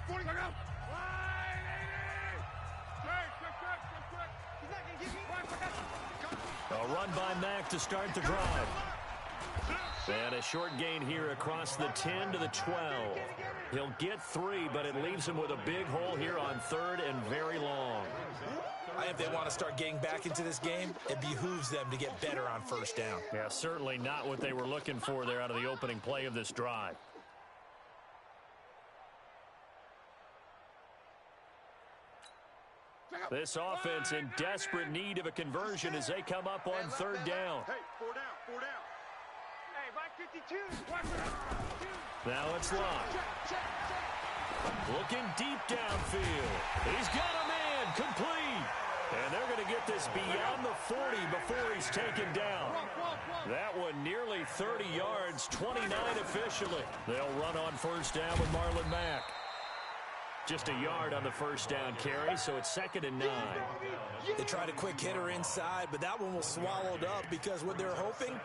40, go, go. Quick. He's not going to get me. run by Mack to start the drive. And a short gain here across the 10 to the 12. He'll get 3, but it leaves him with a big hole here on 3rd and very long. If they want to start getting back into this game, it behooves them to get better on 1st down. Yeah, certainly not what they were looking for there out of the opening play of this drive. This offense in desperate need of a conversion as they come up on 3rd down. Hey, 4 down, 4 down. Hey, right 52. Now it's locked. Looking deep downfield. He's got a man complete. And they're going to get this beyond the 40 before he's taken down. That one nearly 30 yards, 29 officially. They'll run on 1st down with Marlon Mack. Just a yard on the 1st down carry, so it's 2nd and 9. They tried a quick hitter inside, but that one was swallowed up because what they're hoping,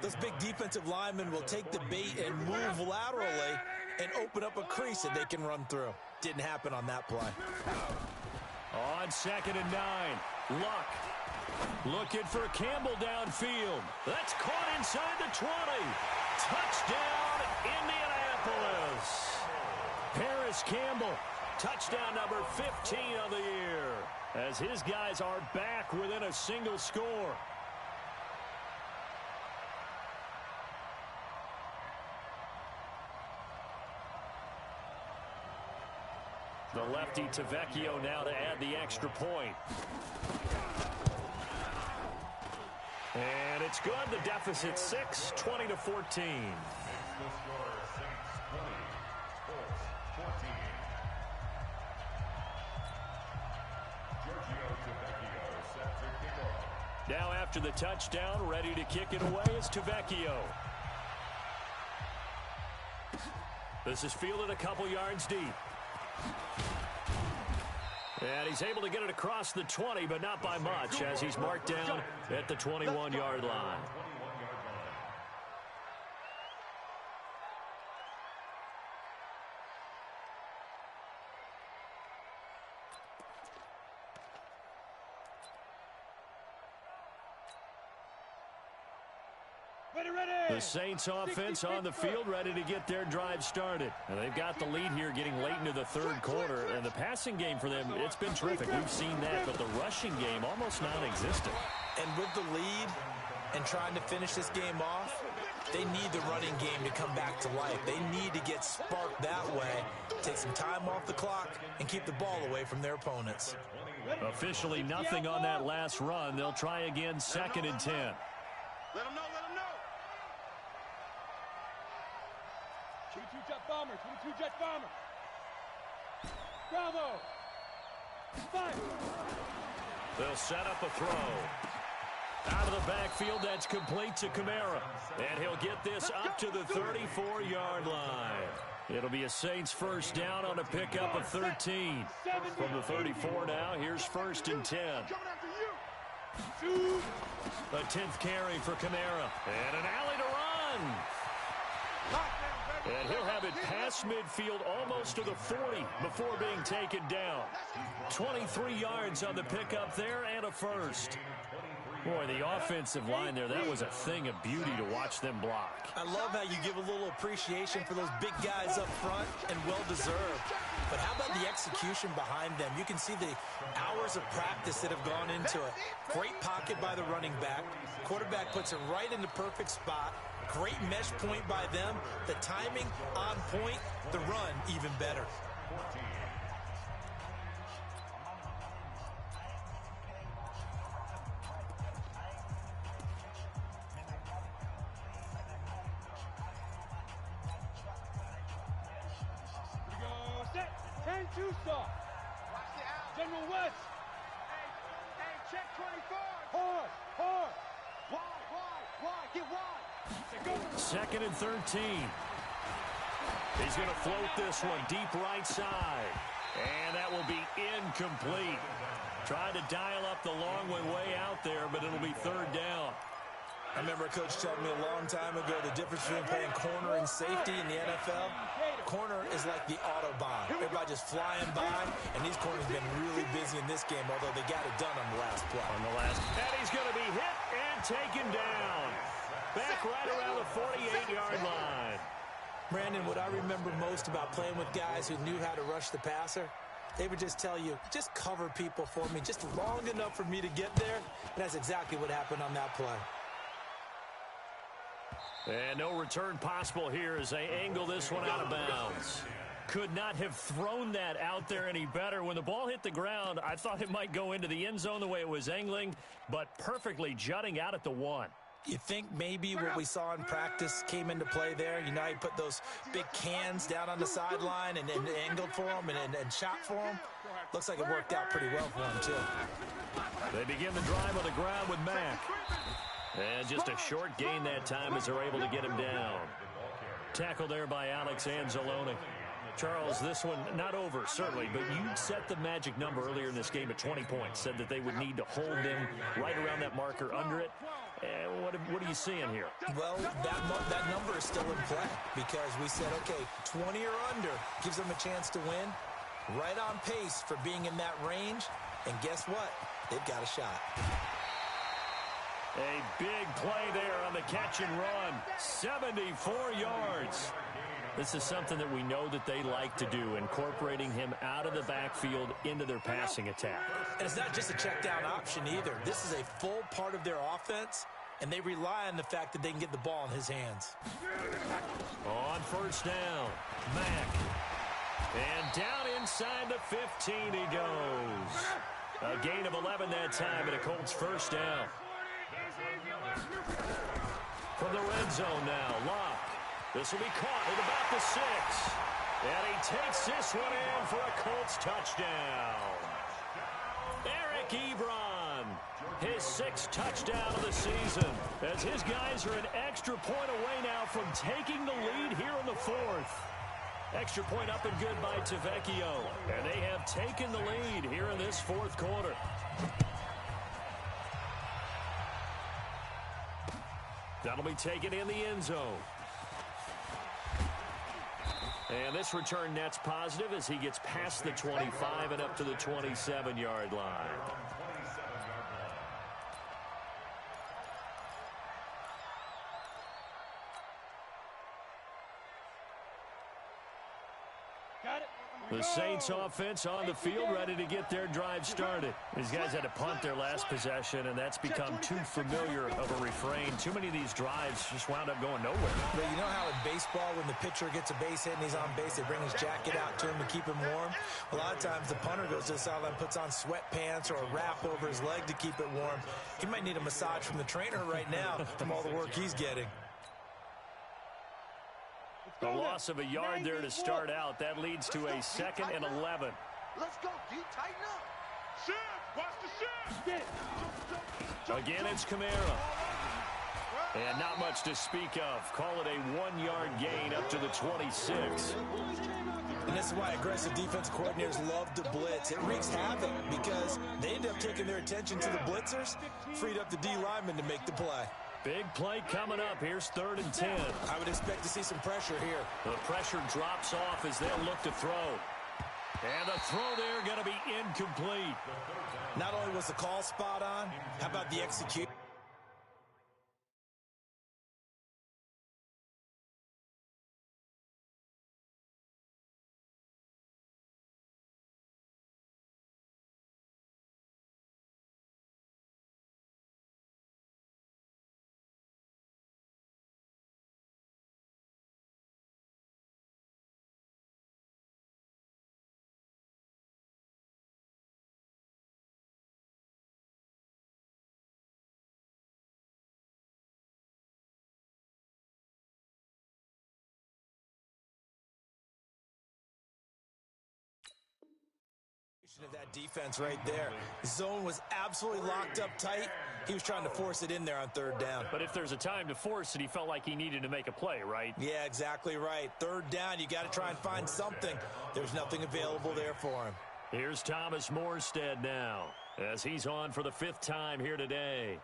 those big defensive linemen will take the bait and move laterally and open up a crease that they can run through. Didn't happen on that play. On 2nd and 9, Luck looking for Campbell downfield. That's caught inside the 20. Touchdown, Indianapolis. Paris Campbell, touchdown number 15 of the year, as his guys are back within a single score. The lefty Tavecchio now to add the extra point. And it's good. The deficit 6, 20 to 14. Now after the touchdown, ready to kick it away is Tavecchio. This is fielded a couple yards deep. And he's able to get it across the 20, but not by much, as he's marked down at the 21-yard line. The Saints offense on the field ready to get their drive started. And they've got the lead here getting late into the 3rd quarter. And the passing game for them, it's been terrific. We've seen that, but the rushing game almost non-existent. And with the lead and trying to finish this game off, they need the running game to come back to life. They need to get sparked that way, take some time off the clock, and keep the ball away from their opponents. Officially nothing on that last run. They'll try again, 2nd and 10. Let him know, let him know. 22 jet bomber, 22 jet bomber. Bravo. 5. They'll set up a throw. Out of the backfield, that's complete to Kamara. And he'll get this up to the 34-yard line. It'll be a Saints 1st down on a pickup of 13. From the 34 now, here's 1st and 10. A 10th carry for Kamara. And an alley to run. And he'll have it past midfield almost to the 40 before being taken down. 23 yards on the pickup there and a 1st. Boy, the offensive line there, that was a thing of beauty to watch them block. I love how you give a little appreciation for those big guys up front, and well-deserved. But how about the execution behind them? You can see the hours of practice that have gone into it. Great pocket by the running back. Quarterback puts it right in the perfect spot. Great mesh point by them. The timing on point. The run even better. General West. Hey, check 24. Hard. Wide, get wide. 2nd and 13. He's going to float this one deep right side. And that will be incomplete. Trying to dial up the long one way out there, but it'll be 3rd down. I remember a coach telling me a long time ago the difference between playing corner and safety in the NFL. Corner is like the Autobahn. Everybody just flying by, and these corners have been really busy in this game, although they got it done on the last play. And he's going to be hit and taken down. Back right around the 48-yard line. Brandon, what I remember most about playing with guys who knew how to rush the passer, they would just tell you, just cover people for me, just long enough for me to get there. And that's exactly what happened on that play. And no return possible here as they angle this one out of bounds. Could not have thrown that out there any better. When the ball hit the ground, I thought it might go into the end zone the way it was angling, but perfectly jutting out at the 1. You think maybe what we saw in practice came into play there? You know, he put those big cans down on the sideline and angled for him and shot for him. Looks like it worked out pretty well for him, too. They begin the drive on the ground with Mack. And just a short gain that time as they're able to get him down. Tackle there by Alex Anzalone. Charles, this one not over, certainly, but you set the magic number earlier in this game at 20 points. Said that they would need to hold them right around that marker under it. What are you seeing here? Well, that number is still in play because we said, okay, 20 or under gives them a chance to win. Right on pace for being in that range. And guess what? They've got a shot. A big play there on the catch and run. 74 yards. This is something that we know that they like to do, incorporating him out of the backfield into their passing attack. And it's not just a check down option either. This is a full part of their offense, and they rely on the fact that they can get the ball in his hands. On first down, Mack. And down inside the 15 he goes. A gain of 11 that time, and a Colts first down. From the red zone now, Locke. This will be caught at about the 6. And he takes this one in for a Colts touchdown. Eric Ebron, his 6th touchdown of the season, as his guys are an extra point away now from taking the lead here in the 4th. Extra point up and good by Tavecchio. And they have taken the lead here in this 4th quarter. That'll be taken in the end zone. And this return net's positive as he gets past the 25 and up to the 27-yard line. The Saints offense on the field, ready to get their drive started. These guys had to punt their last possession, and that's become too familiar of a refrain. Too many of these drives just wound up going nowhere. But you know how in baseball, when the pitcher gets a base hit and he's on base, they bring his jacket out to him to keep him warm? A lot of times the punter goes to the sideline, puts on sweatpants or a wrap over his leg to keep it warm. He might need a massage from the trainer right now from all the work he's getting. A loss of a yard there to start out. That leads to a 2nd and 11. Let's go, D. Tighten up. Shift. Watch the shift. Again, it's Kamara. And not much to speak of. Call it a 1-yard gain up to the 26. And this is why aggressive defense coordinators love to blitz. It wreaks havoc because they end up taking their attention to the blitzers, freed up the D lineman to make the play. Big play coming up. Here's 3rd and 10. I would expect to see some pressure here. The pressure drops off as they'll look to throw. And the throw there going to be incomplete. Not only was the call spot on, how about the execution? Of that defense right there. Zone was absolutely locked up tight. He was trying to force it in there on 3rd down. But if there's a time to force it, he felt like he needed to make a play, right? Yeah, exactly right. 3rd down, you got to try and find something. There's nothing available there for him. Here's Thomas Morstead now as he's on for the 5th time here today.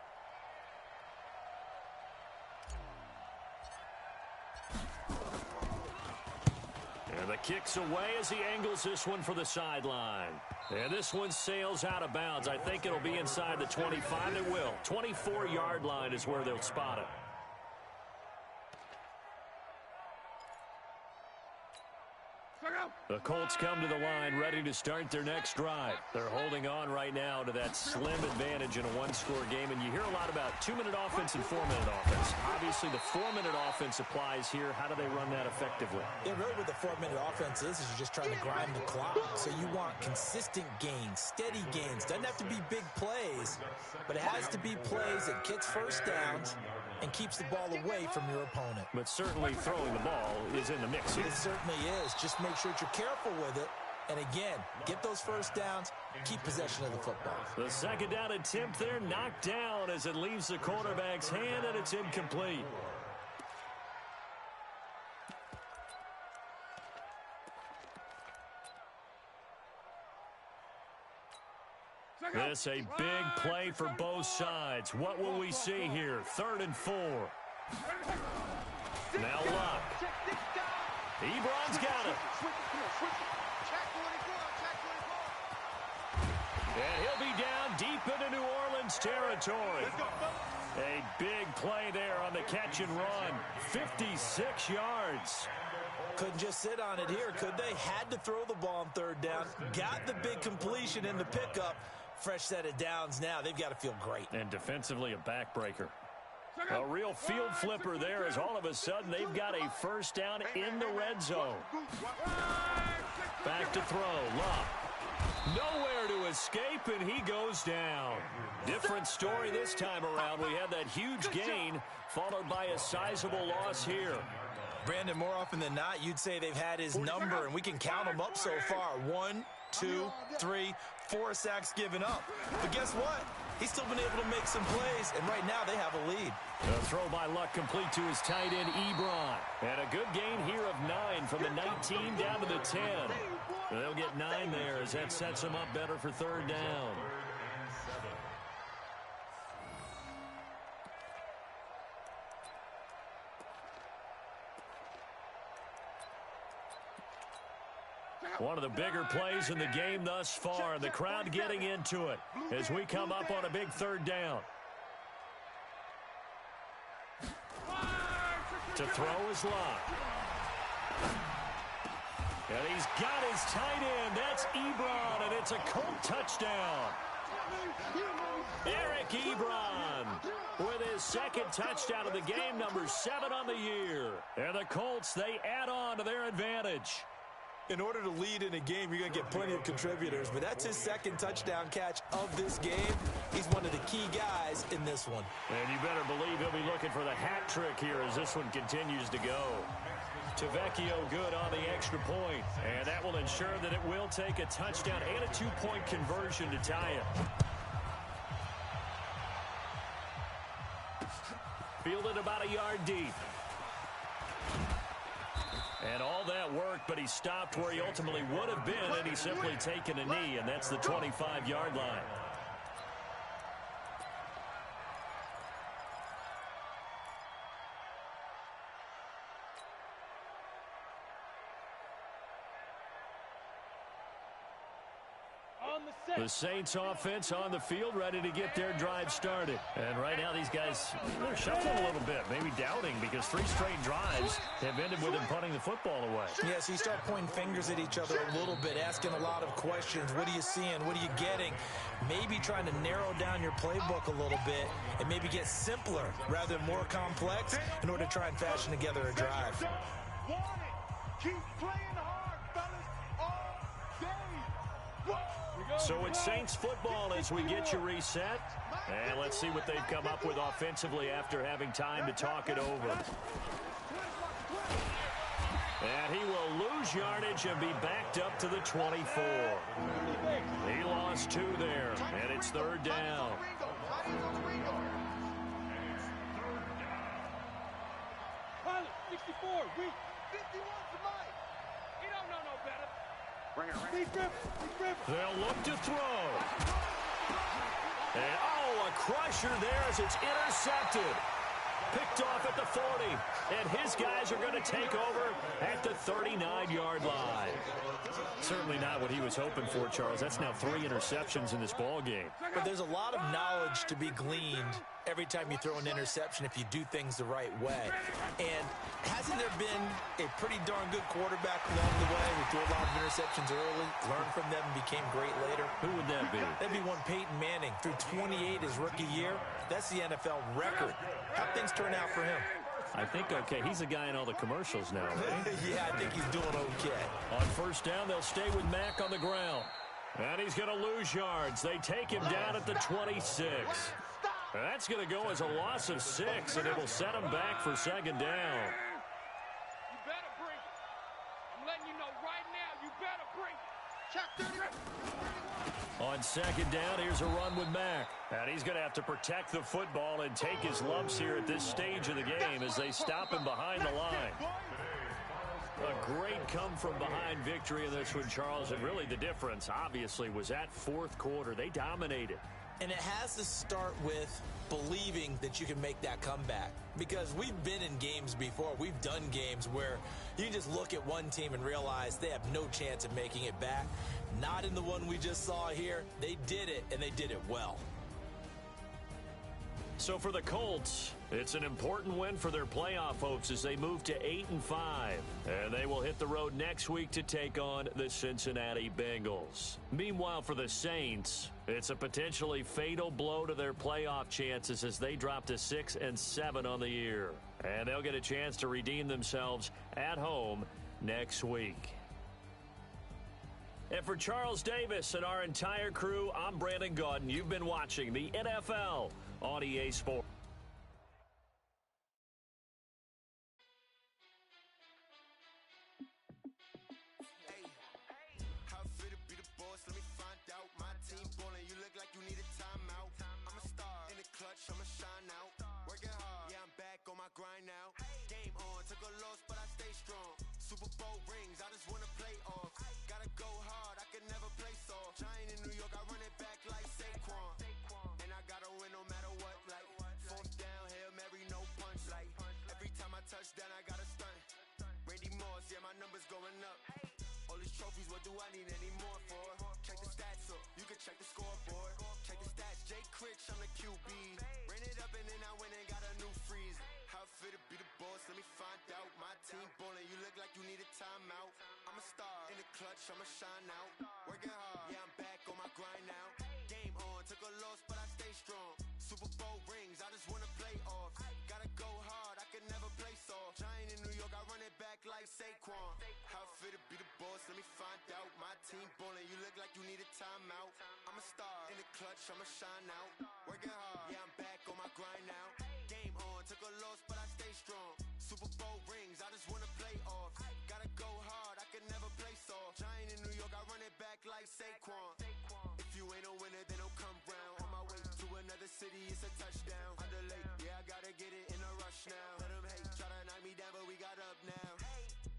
And And the kick's away as he angles this one for the sideline. And this one sails out of bounds. I think it'll be inside the 25. It will. 24-yard line is where they'll spot it. The Colts come to the line ready to start their next drive. They're holding on right now to that slim advantage in a one-score game, and you hear a lot about 2-minute offense and 4-minute offense. Obviously, the 4-minute offense applies here. How do they run that effectively? Yeah, really what the 4-minute offense is you're just trying to grind the clock. So you want consistent gains, steady gains. Doesn't have to be big plays, but it has to be plays that gets first downs and keeps the ball away from your opponent. But certainly throwing the ball is in the mix here. It certainly is. Just make sure that you're careful with it. And again, get those first downs, keep possession of the football. The second down attempt there knocked down as it leaves the quarterback's hand, and it's incomplete. This a big play for both sides. What will we see here? 3rd and 4. Now Luck. Ebron's got it. And he'll be down deep into New Orleans territory. A big play there on the catch and run. 56 yards. Couldn't just sit on it here, could they? Had to throw the ball on 3rd down. Got the big completion in the pickup. Fresh set of downs now. They've got to feel great. And defensively, a backbreaker. A real field flipper there as all of a sudden they've got a first down in the red zone. Back to throw. Luck. Nowhere to escape, and he goes down. Different story this time around. We had that huge gain followed by a sizable loss here. Brandon, more often than not, you'd say they've had his number, and we can count them up so far. 1, 2, 3, 4 sacks given up. But guess what? He's still been able to make some plays, and right now they have a lead. A throw by Luck complete to his tight end, Ebron. And a good gain here of 9 from the 19 down to the 10. They'll get 9 there as that sets them up better for 3rd down. One of the bigger plays in the game thus far. The crowd getting into it as we come up on a big 3rd down. To throw is Luck. And he's got his tight end. That's Ebron, and it's a Colt touchdown. Eric Ebron with his 2nd touchdown of the game, number 7 on the year. And the Colts, they add on to their advantage. In order to lead in a game, you're going to get plenty of contributors, but that's his 2nd touchdown catch of this game. He's one of the key guys in this one. And you better believe he'll be looking for the hat trick here as this one continues to go. Tavecchio good on the extra point, and that will ensure that it will take a touchdown and a 2-point conversion to tie it. Fielded about a yard deep. And all that worked, but he stopped where he ultimately would have been, and he's simply taken a knee, and that's the 25-yard line. The Saints offense on the field, ready to get their drive started. And right now these guys, they're shuffling a little bit, maybe doubting, because 3 straight drives have ended with them punting the football away. Yeah, so you start pointing fingers at each other a little bit, asking a lot of questions. What are you seeing? What are you getting? Maybe trying to narrow down your playbook a little bit and maybe get simpler rather than more complex in order to try and fashion together a drive. Keep playing hard, fellas, all day. So it's Saints football as we get you reset. And let's see what they've come up with offensively after having time to talk it over. And he will lose yardage and be backed up to the 24. He lost 2 there, and it's 3rd down. Pilot, 64, weak. 51 for Mike. He don't know no better. Bring it. They'll look to throw. And, a crusher there as it's intercepted. Picked off at the 40. And his guys are going to take over at the 39-yard line. Certainly not what he was hoping for, Charles. That's now 3 interceptions in this ball game. But there's a lot of knowledge to be gleaned every time you throw an interception if you do things the right way. And hasn't there been a pretty darn good quarterback along the way who threw a lot of interceptions early, learned from them, and became great later? Who would that be? That'd be one Peyton Manning. Threw 28 his rookie year. That's the NFL record. How'd things turn out for him? I think okay. He's the guy in all the commercials now, right? Yeah, I think he's doing okay. On first down, they'll stay with Mack on the ground. And he's going to lose yards. They take him down at the 26. That's going to go as a loss of 6, and it will set him back for second down. You better bring it. I'm letting you know right now, you better bring it. Check 30. On second down, here's a run with Mack. And he's going to have to protect the football and take his lumps here at this stage of the game as they stop him behind the line. A great come-from-behind victory in this one, Charles. And really the difference, obviously, was that fourth quarter. They dominated. And it has to start with believing that you can make that comeback. Because we've been in games before. We've done games where you can just look at one team and realize they have no chance of making it back. Not in the one we just saw here. They did it, and they did it well. So for the Colts, it's an important win for their playoff hopes as they move to 8-5. And they will hit the road next week to take on the Cincinnati Bengals. Meanwhile, for the Saints, it's a potentially fatal blow to their playoff chances as they drop to 6-7 on the year. And they'll get a chance to redeem themselves at home next week. And for Charles Davis and our entire crew, I'm Brandon Gaudin. You've been watching the NFL on EA Sports. Grind now, game on, took a loss, but I stay strong. Super Bowl rings, I just wanna play off. Gotta go hard, I can never play soft. Giant in New York, I run it back like Saquon. And I gotta win no matter what, like fourth down, Hail Mary, no punch. Like every time I touch down, I gotta stunt. Randy Moss, yeah, my numbers going up. All these trophies, what do I need any more for? Check the stats up, you can check the scoreboard. Check the stats, Jay Critch, I'm the QB. Ran it up and then I went and got a new freeze. How fit to be the boss, let me find out. My team ballin', you look like you need a timeout. I'm a star, in the clutch, I'ma shine out. Working hard, yeah, I'm back on my grind now. Game on, took a loss, but I stay strong. Super Bowl rings, I just wanna play off. Gotta go hard, I can never play soft. Giant in New York, I run it back like Saquon. How fit to be the boss, let me find out. My team ballin', you look like you need a timeout. I'm a star, in the clutch, I'ma shine out. Working hard, yeah, I'm back on my grind now. Game on, took a loss, but I stay strong. Super Bowl rings, I just wanna play off. Gotta go hard, I can never play soft. Giant in New York, I run it back like Saquon. If you ain't a winner, then don't come round. On my way to another city, it's a touchdown. Underlay, yeah, I gotta get it in a rush now. Let them hate, try to knock me down, but we got up now.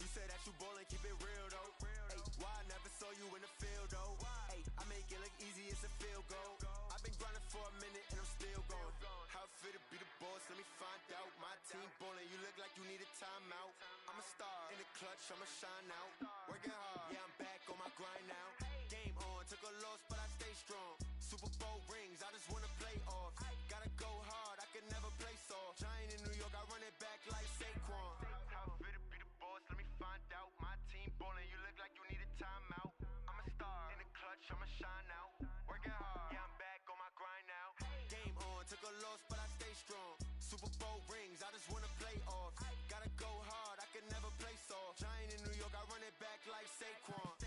You say that you ballin', keep it real though. Hey, why I never saw you in the field though? Hey, I make it look easy, it's a field goal. I've been grinding for a minute and I'm still going. How fit to be the boss, let me find out. My team ballin', you look like you need a timeout. I'm a star, in the clutch, I'ma shine out. Working hard, yeah, I'm back on my grind now. Game on, took a loss, but I stay strong. Super Bowl rings, I just wanna play off. Gotta go hard, I can never play soft. Giant in New York, I run it back like Saquon. How fit to be the boss, let me find out. My team ballin', you look like you need a timeout. I'm a star, in the clutch, I'ma shine out. Working hard, yeah, I'm back on my grind now. Game on, took a loss, but I stay strong. Super Bowl rings, I just wanna play off. Gotta go hard, I can never play soft. Giant in New York, I run it back like Saquon.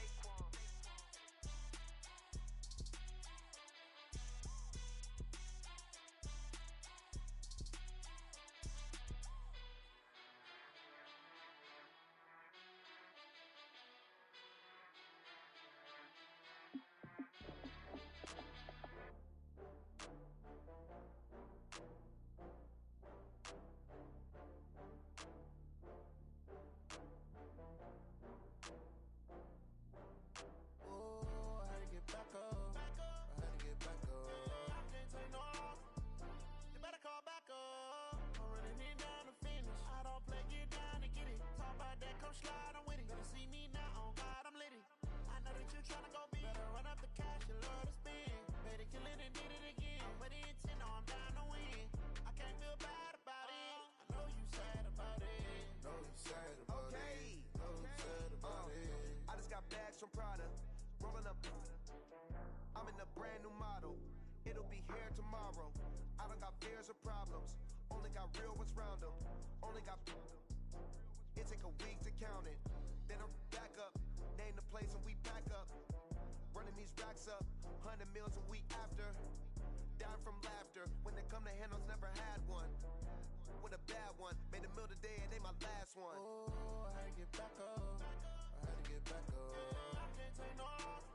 some Prada. Rolling up, I'm in a brand new model. It'll be here tomorrow. I don't got fears or problems. Only got real ones round them. Only got. It take a week to count it. Then I'm back up. Name the place and we pack up. Running these racks up. 100 meals a week after. Down from laughter. When they come to handles, never had one. With a bad one. Made a meal today and they my last one. Oh, I had to get back up. I had to get back up. I can't take no loss.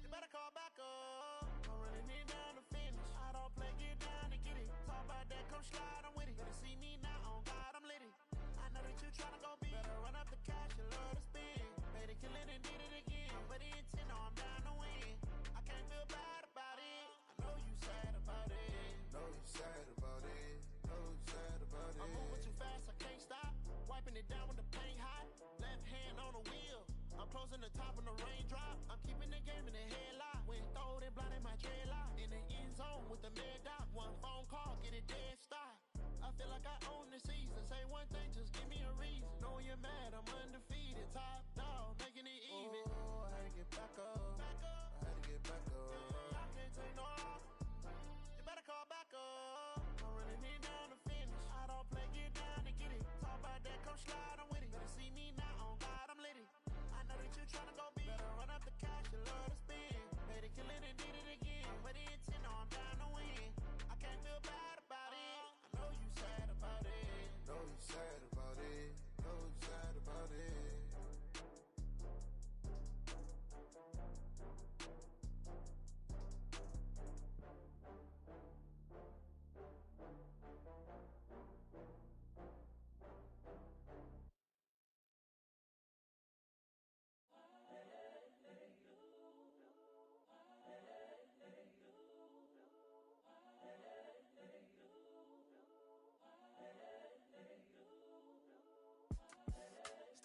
You better call back up. I'm running it down to finish. I don't play, get down and get it. Talk about that, come slide, I'm with it. Better see me now, on God, I'm lit it. I know that you tryna go big. Better run up the cash, you love to spend. Made it, kill it, and did it again. But the intent, no, I'm down to win. I can't feel bad about it. I know you sad about it. Know you sad about it. Know you sad about it. I'm moving too fast, I can't stop. Wiping it down with the paint hot. Left hand on the wheel. I'm closing the top when the raindrop. I'm keeping the game in the headlock. When throwed and blinded my dreadlock. In the end zone with the mad dot. One phone call, get it dead stop. I feel like I own the season. Say one thing, just give me a reason. Knowing you're mad, I'm undefeated. Top dog, making it even. Oh, I had to get back up. I had to get back up. I can't take no loss. You better call back up. I'm running it down to finish. I don't play, get down and get it. Talk about that, come slide, I'm with it. Better see me now, on God, I'm lit it. I know that you tryna go big. Better run up the cash, you love to spend. Made it, kill it, and did it again. But the intent, no, I'm down to win. I can't feel bad about it. I know you sad about it. Know you sad about it. Know you sad about it.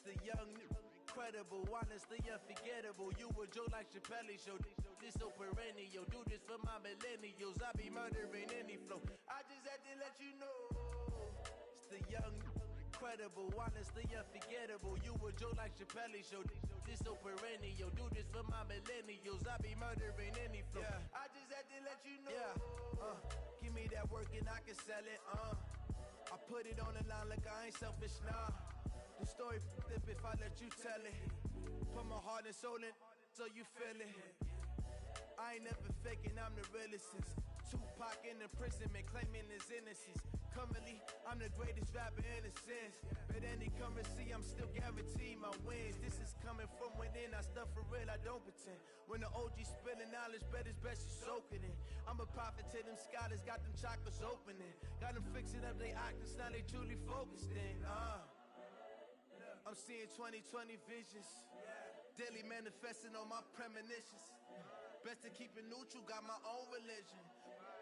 The young, incredible, honestly unforgettable. You a Joe like Chappelle show. This so perennial. Do this for my millennials. I be murdering any flow. I just had to let you know. It's the young, incredible, honestly unforgettable. You a Joe like Chappelle show. This so perennial. Do this for my millennials. I be murdering any flow. Yeah. I just had to let you know. Yeah. Give me that work and I can sell it. I put it on the line like I ain't selfish, nah. The story flip if I let you tell it. Put my heart and soul in so you feel it. I ain't never faking, I'm the realest since Tupac in imprisonment, claiming his innocence. Currently, I'm the greatest rapper in a sense. But any currency, I'm still guaranteed my wins. This is coming from within, I stuff for real, I don't pretend. When the OG spilling knowledge, bet it's best you soak it in. I'm a prophet to them scholars, got them chakras opening. Got them fixing up they octaves, now they truly focused in. I'm seeing 2020 visions. Daily manifesting on my premonitions. Best to keep it neutral, got my own religion.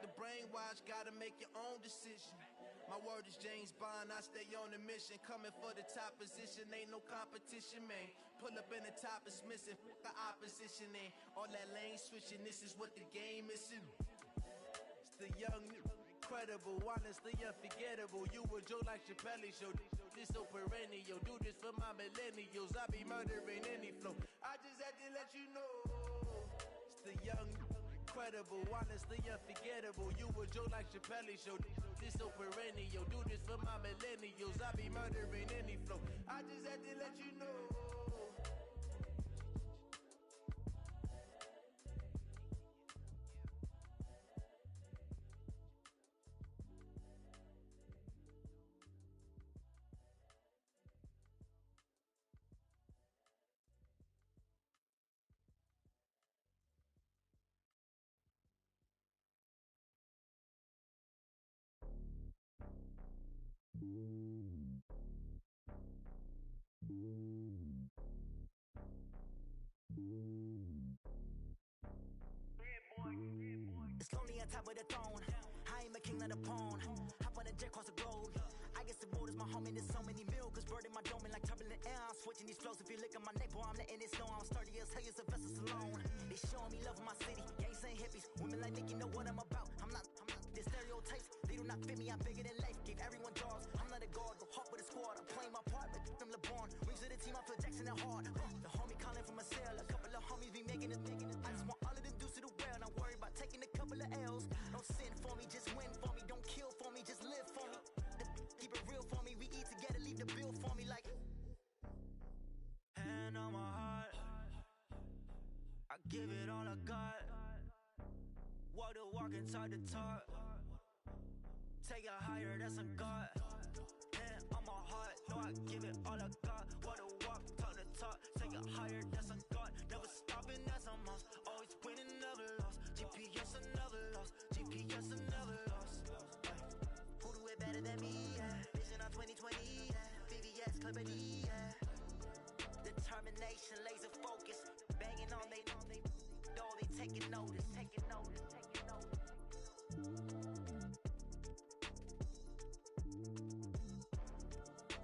The brainwash, gotta make your own decision. My word is James Bond, I stay on the mission. Coming for the top position, ain't no competition, man. Pull up in the top, it's missing, the opposition ain't. All that lane switching, this is what the game missing. It's the young, incredible, honestly unforgettable. You a Joe like Chappelle show. This so perennial. Do this for my millennials. I be murdering any flow. I just had to let you know. It's the young, incredible, honestly unforgettable. You a Joe like Chappelle show. This so perennial. Do this for my millennials. I be murdering any flow. I just had to let you know. It's lonely on top of the throne. I am a king, not a pawn. Hop on a jet across the globe. I guess the world is my home and there's so many miracles burning my dome and like turbulent air. I'm switching these flows. If you look at my neck, boy, I'm letting it snow. I'm sturdy as hell, as a vessel alone. They showing me love in my city. Gangs ain't hippies. Women like Nicki know what I'm about. I'm not the stereotypes. They do not fit me. I'm bigger than life. Gave everyone jaws. I'm not a guard. Go hard with a squad. I'm playing my part, but them LeBron. Rings of the team. I feel Jackson and hard. The homie calling from a cell. Fuck the walking, talk the talk. Take it higher, that's a God. Hand on my heart, know I give it all I got. What the walk, talk the talk. Take it higher, that's a God. Never stopping, that's a must. Always winning, never lost. GPS, I never lost. GPS, I never lost. Who do it better than me? Yeah. Vision on 2020. Yeah. VVS, Clippity. Yeah. Determination, laser focus. Banging on they door, they taking notice. Taking notice. Taking notice.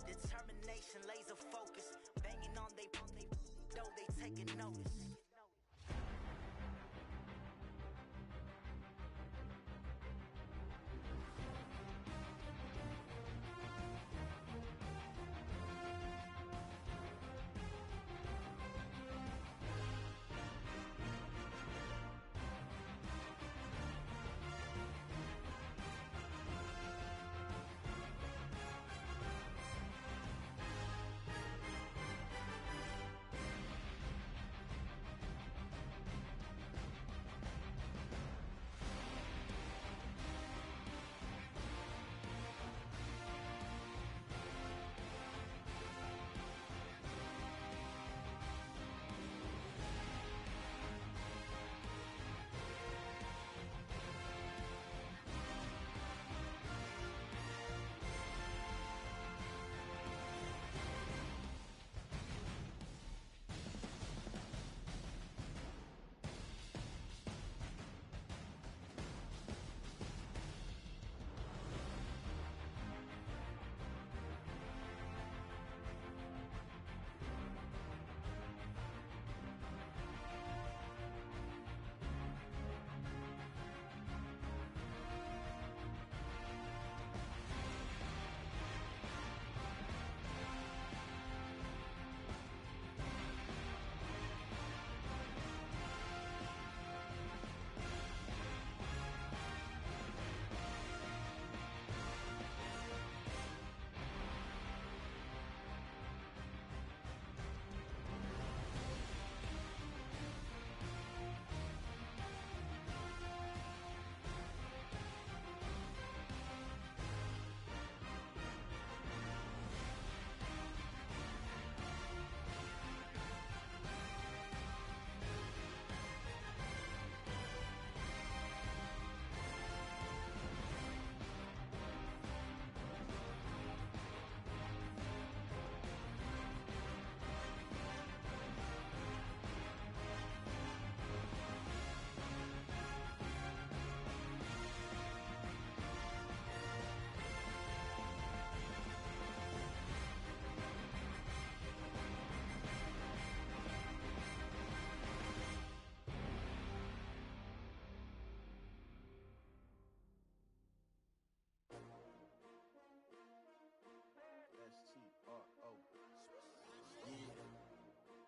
Determination, laser focus. Banging on they door, they taking notice.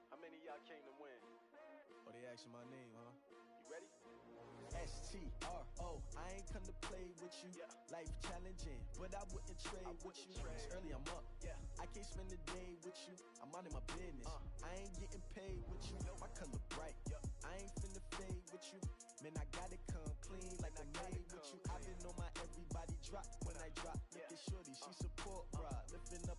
How many of y'all came to win? Oh, they asking my name, huh? You ready? STRO, I ain't come to play with you. Yeah. Life challenging, but I wouldn't trade with you. It's early, I'm up. Yeah. I can't spend the day with you. I'm minding my business. I ain't getting paid with you. My color bright. Yep. I ain't finna fade with you. Man, I gotta come clean like I made with you. I've been on my everybody drop when I drop. Look at shorty, she support ride. Lifting up,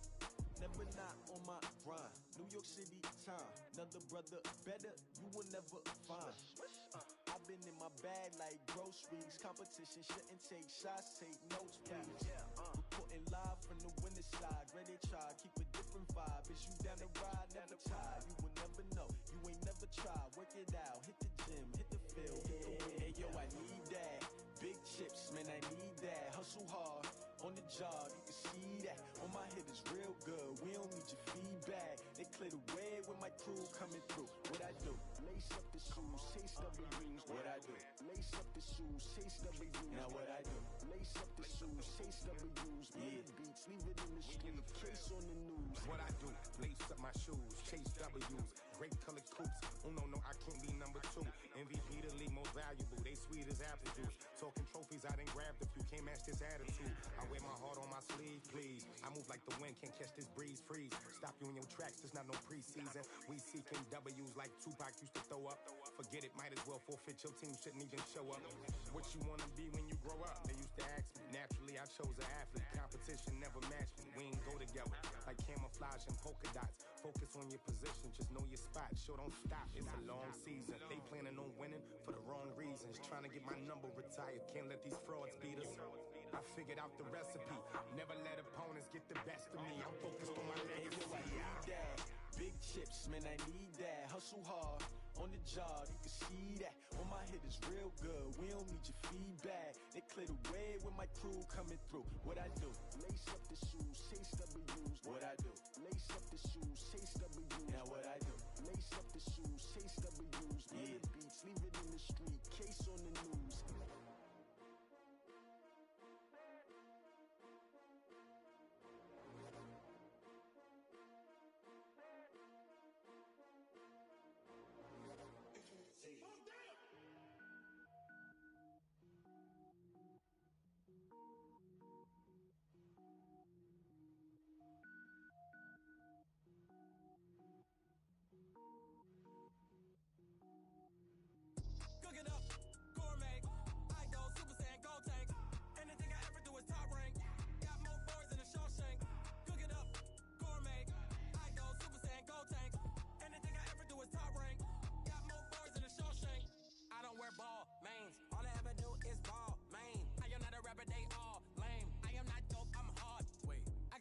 never not on my grind. New York City time, another brother better, you will never find. I've been in my bag like groceries. Competition shouldn't take shots, take notes, please. Reporting live from the winter side. Ready to try, keep a different vibe. Is you down the ride, never tired. You will never know, you ain't never tried. Work it out, hit the gym, hit the field. Hey yo, I need that. Big chips, man, I need that. Hustle hard, on the job, you can see that. On my head is real good, we don't need your feedback. They clear the way with my crew coming through. What I do? Lace up the shoes, chase W's. What I do? Lace up the shoes, chase W's. Now what I do? Lace up the shoes, chase W's. Yeah. Beats, leave it in the street, case on the news. What I do? Lace up my shoes, chase W's. Great colored coops. Oh no, I can't be number 2. MVP the league most valuable. They sweet as apple juice. Talking trophies, I done grabbed a few. Can't match this attitude. I wear my heart on my sleeve. leave, please. I move like the wind, can't catch this breeze, freeze. Stop you in your tracks, there's not no preseason. We seeking W's like Tupac used to throw up. Forget it, might as well forfeit, your team shouldn't even show up. What you wanna be when you grow up? They used to ask me. Naturally, I chose an athlete. Competition never matched me. We ain't go together like camouflage and polka dots. Focus on your position, just know your spot. Sure, don't stop, it's a long season. They planning on winning for the wrong reasons. Trying to get my number retired, can't let these frauds beat us. I figured out the recipe. Never let opponents get the best of me. I'm focused on my legacy. I need that. Big chips, man, I need that. Hustle hard on the job, you can see that. When my hit is real good, we don't need your feedback. They clear the way with my crew coming through. What I do? Lace up the shoes, chase W's. What I do? Lace up the shoes, chase W's. Now what I do? Lace up the shoes, chase W's. Yeah. The beats, leave it in the street, case on the news.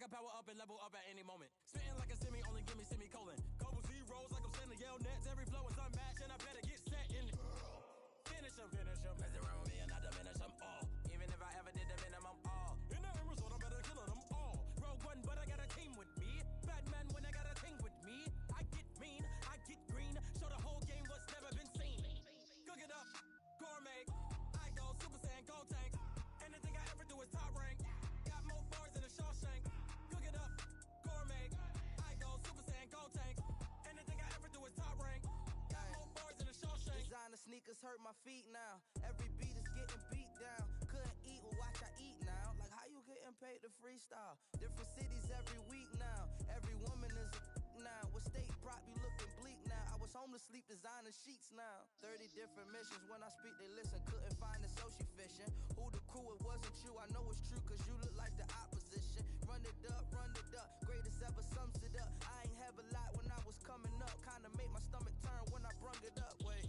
Power up and level up at any moment. Spitting like a semi, only give me semicolon. Couple zeros like I'm sending yell nets. Every flow is unmatched and I better get set in. Finish them. Mess around with me and I diminish them all. Even if I ever did the minimum all. In the end result, I'm better killing them all. Rogue one, but I got a team with me. Batman when I got a team with me. I get mean, I get green. Show the whole game what's never been seen. Cook it up, gourmet. I go Super Saiyan, go tank. Anything I ever do is top rank. Got more bars than a Shawshank. Cook it up, gourmet. I go Super Saiyan, go tank. Anything I ever do is top rank. Got more bars than a Shawshank. Designer sneakers hurt my feet now. Every beat is getting beat down. Couldn't eat, well watch I eat now. Like how you getting paid to freestyle? Different cities every week now. Every woman is a now. With state prop you looking bleak now. I was home to sleep designer sheets now. 30 different missions. When I speak they listen. Couldn't find it so she fishing. Who the crew, it wasn't you. I know it's true cause you look like the opposition. Run it up. Greatest ever sums it up. I ain't have a lot when I was coming up. Kinda made my stomach turn when I brung it up. Wait.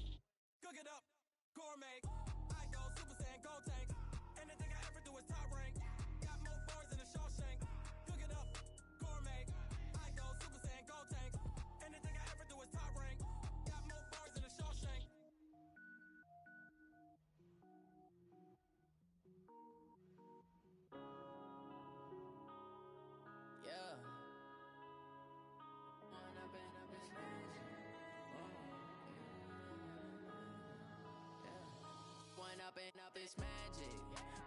Cook it up, gourmet. I go Super Saiyan, go tank. Anything I ever do is top rank. Got more bars than a Shawshank. Cook it up, gourmet. I go Super Saiyan, go tank. Anything I ever do is top rank. Got more bars than a Shawshank. Yeah. One up and up is magic.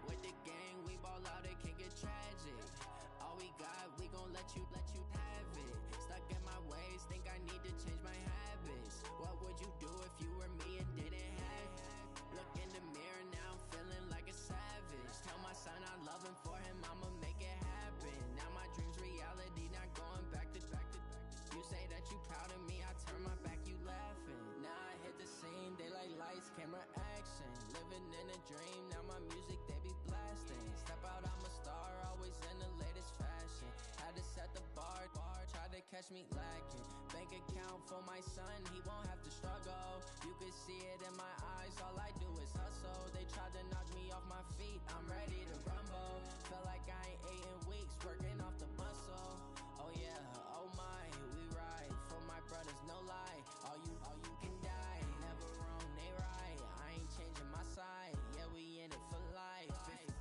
With the gang, we ball out, it can get tragic. All we got, we gon' let you have it. Stuck in my ways, think I need to change my habits. What would you do if you were me and didn't have it? Look in the mirror now, I'm feeling like a savage. Tell my son I love him, for him I'ma make it happen. Now my dream's reality, not going back to. You say that you proud of me, I turn my back, you laughing. Now I hit the scene, daylight lights, camera action. Living in a dream, now my music they be blasting. Step out, I'm a star, always in the latest fashion. Had to set the bar, try to catch me lacking. Bank account for my son, he won't have to struggle. You can see it in my eyes, all I do is hustle. They tried to knock me off my feet, I'm ready to rumble. Felt like I ain't ate in weeks, working off the muscle. Oh yeah, oh my, we ride for my brothers, no lie. All you can die, never wrong, they right. I ain't changing my side, yeah, we in it for life.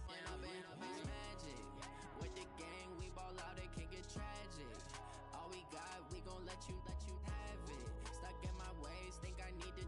When up and up is magic. With the gang, we ball out, it can get tragic. All we got, we gon' let you have it. Stuck in my ways, think I need to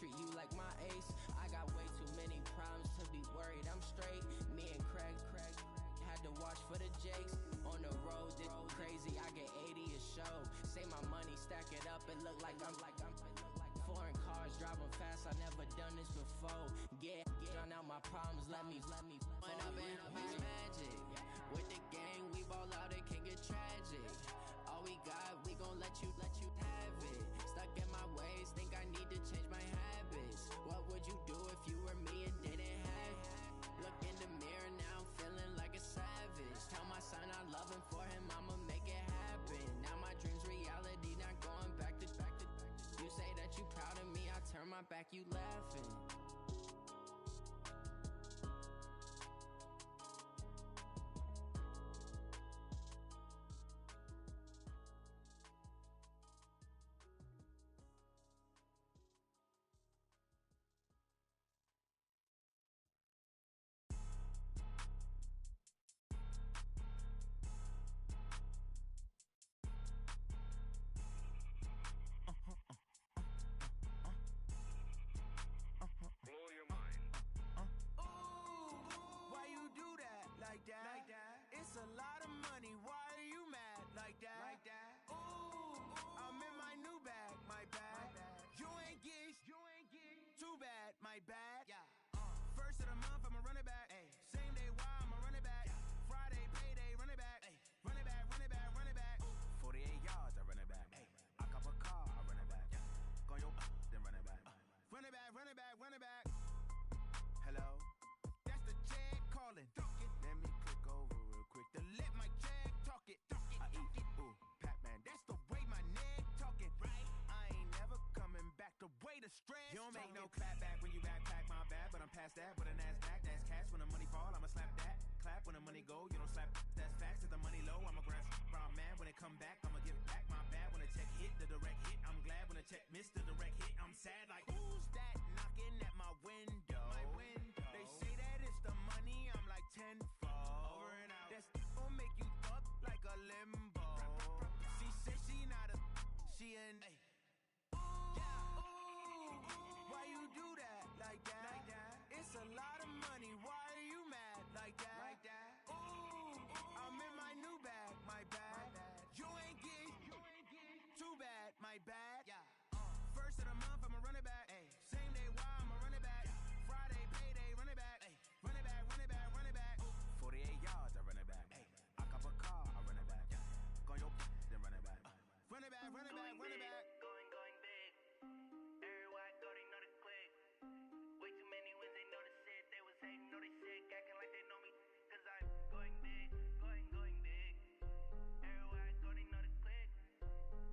treat you like my ace. I got way too many problems to be worried. I'm straight. Me and Craig had to watch for the Jakes. On the road, this crazy. I get 80 a show. Say my money, stack it up. It look like I'm foreign cars driving fast. I never done this before. Get drown out my problems. Let me run up in this magic. With the gang, we ball out. It can get tragic. All we got, we gon' let you have it. Stuck in my ways, think I need to change my habits. What would you do if you were me and didn't have it? Look in the mirror now, I'm feeling like a savage. Tell my son I love him, for him I'ma make it happen. Now my dreams reality, not going back to. You say that you proud of me, I turn my back, you laughing. It's a lot of money, why are you mad like that? Ooh, I'm in my new bag, my bad. You ain't get too bad, my bad. First of the month, I'ma run it back. Same day, why I'ma run it back. Friday, payday, run it back. Run it back, run it back, run it back. 48 yards, I run it back. I cop a car, I run it back. Go your then run it back. Run it back, run it back, run it back. Hello, that's the check calling. Let me click over real quick to let my check talk it. I eat, ooh, Pac-Man, that's the way my neck talking. Right? I ain't never coming back the way the stress. You don't make no clap back when you backpack, my bad, but I'm past that. But a NASDAQ, that's cash. When the money fall, I'ma slap that. Clap when the money go, you don't slap. That's facts. If the money low, I'ma grab brown man. When it come back, I'ma give back my bad. When the check hit, the direct hit, I'm glad. When the check missed the direct hit, I'm sad. Like, who's that knocking at my window? They say that it's the money, I'm like tenfold. Over and out. That's gon' make you up like a limbo. She said she not a, she an. Why you do that like that? It's a lot of money, why are you mad like that? Ooh, I'm in my new bag, my bad. You ain't get too bad, my bad. First of the month, I'ma run it back. Same day, why I'ma run it back. Friday, payday, run it back. Run it back, run it back, run it back. 48 yards, I run it back. I cop a car, I run it back. Go your then run it back. Run it back, run it back, run it back. Going big. Everywhere I go, they know the click. Way too many wins, they know the shit. They was hating, know they sick, acting like they know me. Cause I'm going big, going big. Everywhere I go, they know the click.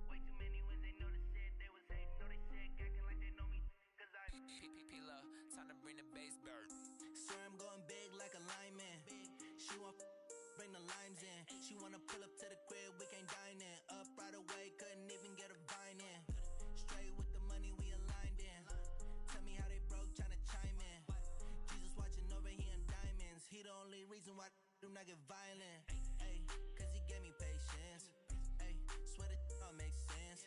Way too many wins, they know the shit. They was hating, know they sick, acting like they know me. Cause I'm P-P-P-Love, time to bring the bass bird. Sir, I'm going big like a lineman. She want bring the limes in. She wanna pull up to the crib, we can't dine in. Up right away, couldn't even get a vine in. Straight with the money, we aligned in. Tell me how they broke, tryna chime in. Jesus watching over, he in diamonds. He the only reason why do not get violent. Ay, cause he gave me patience. Ay, swear that all makes sense.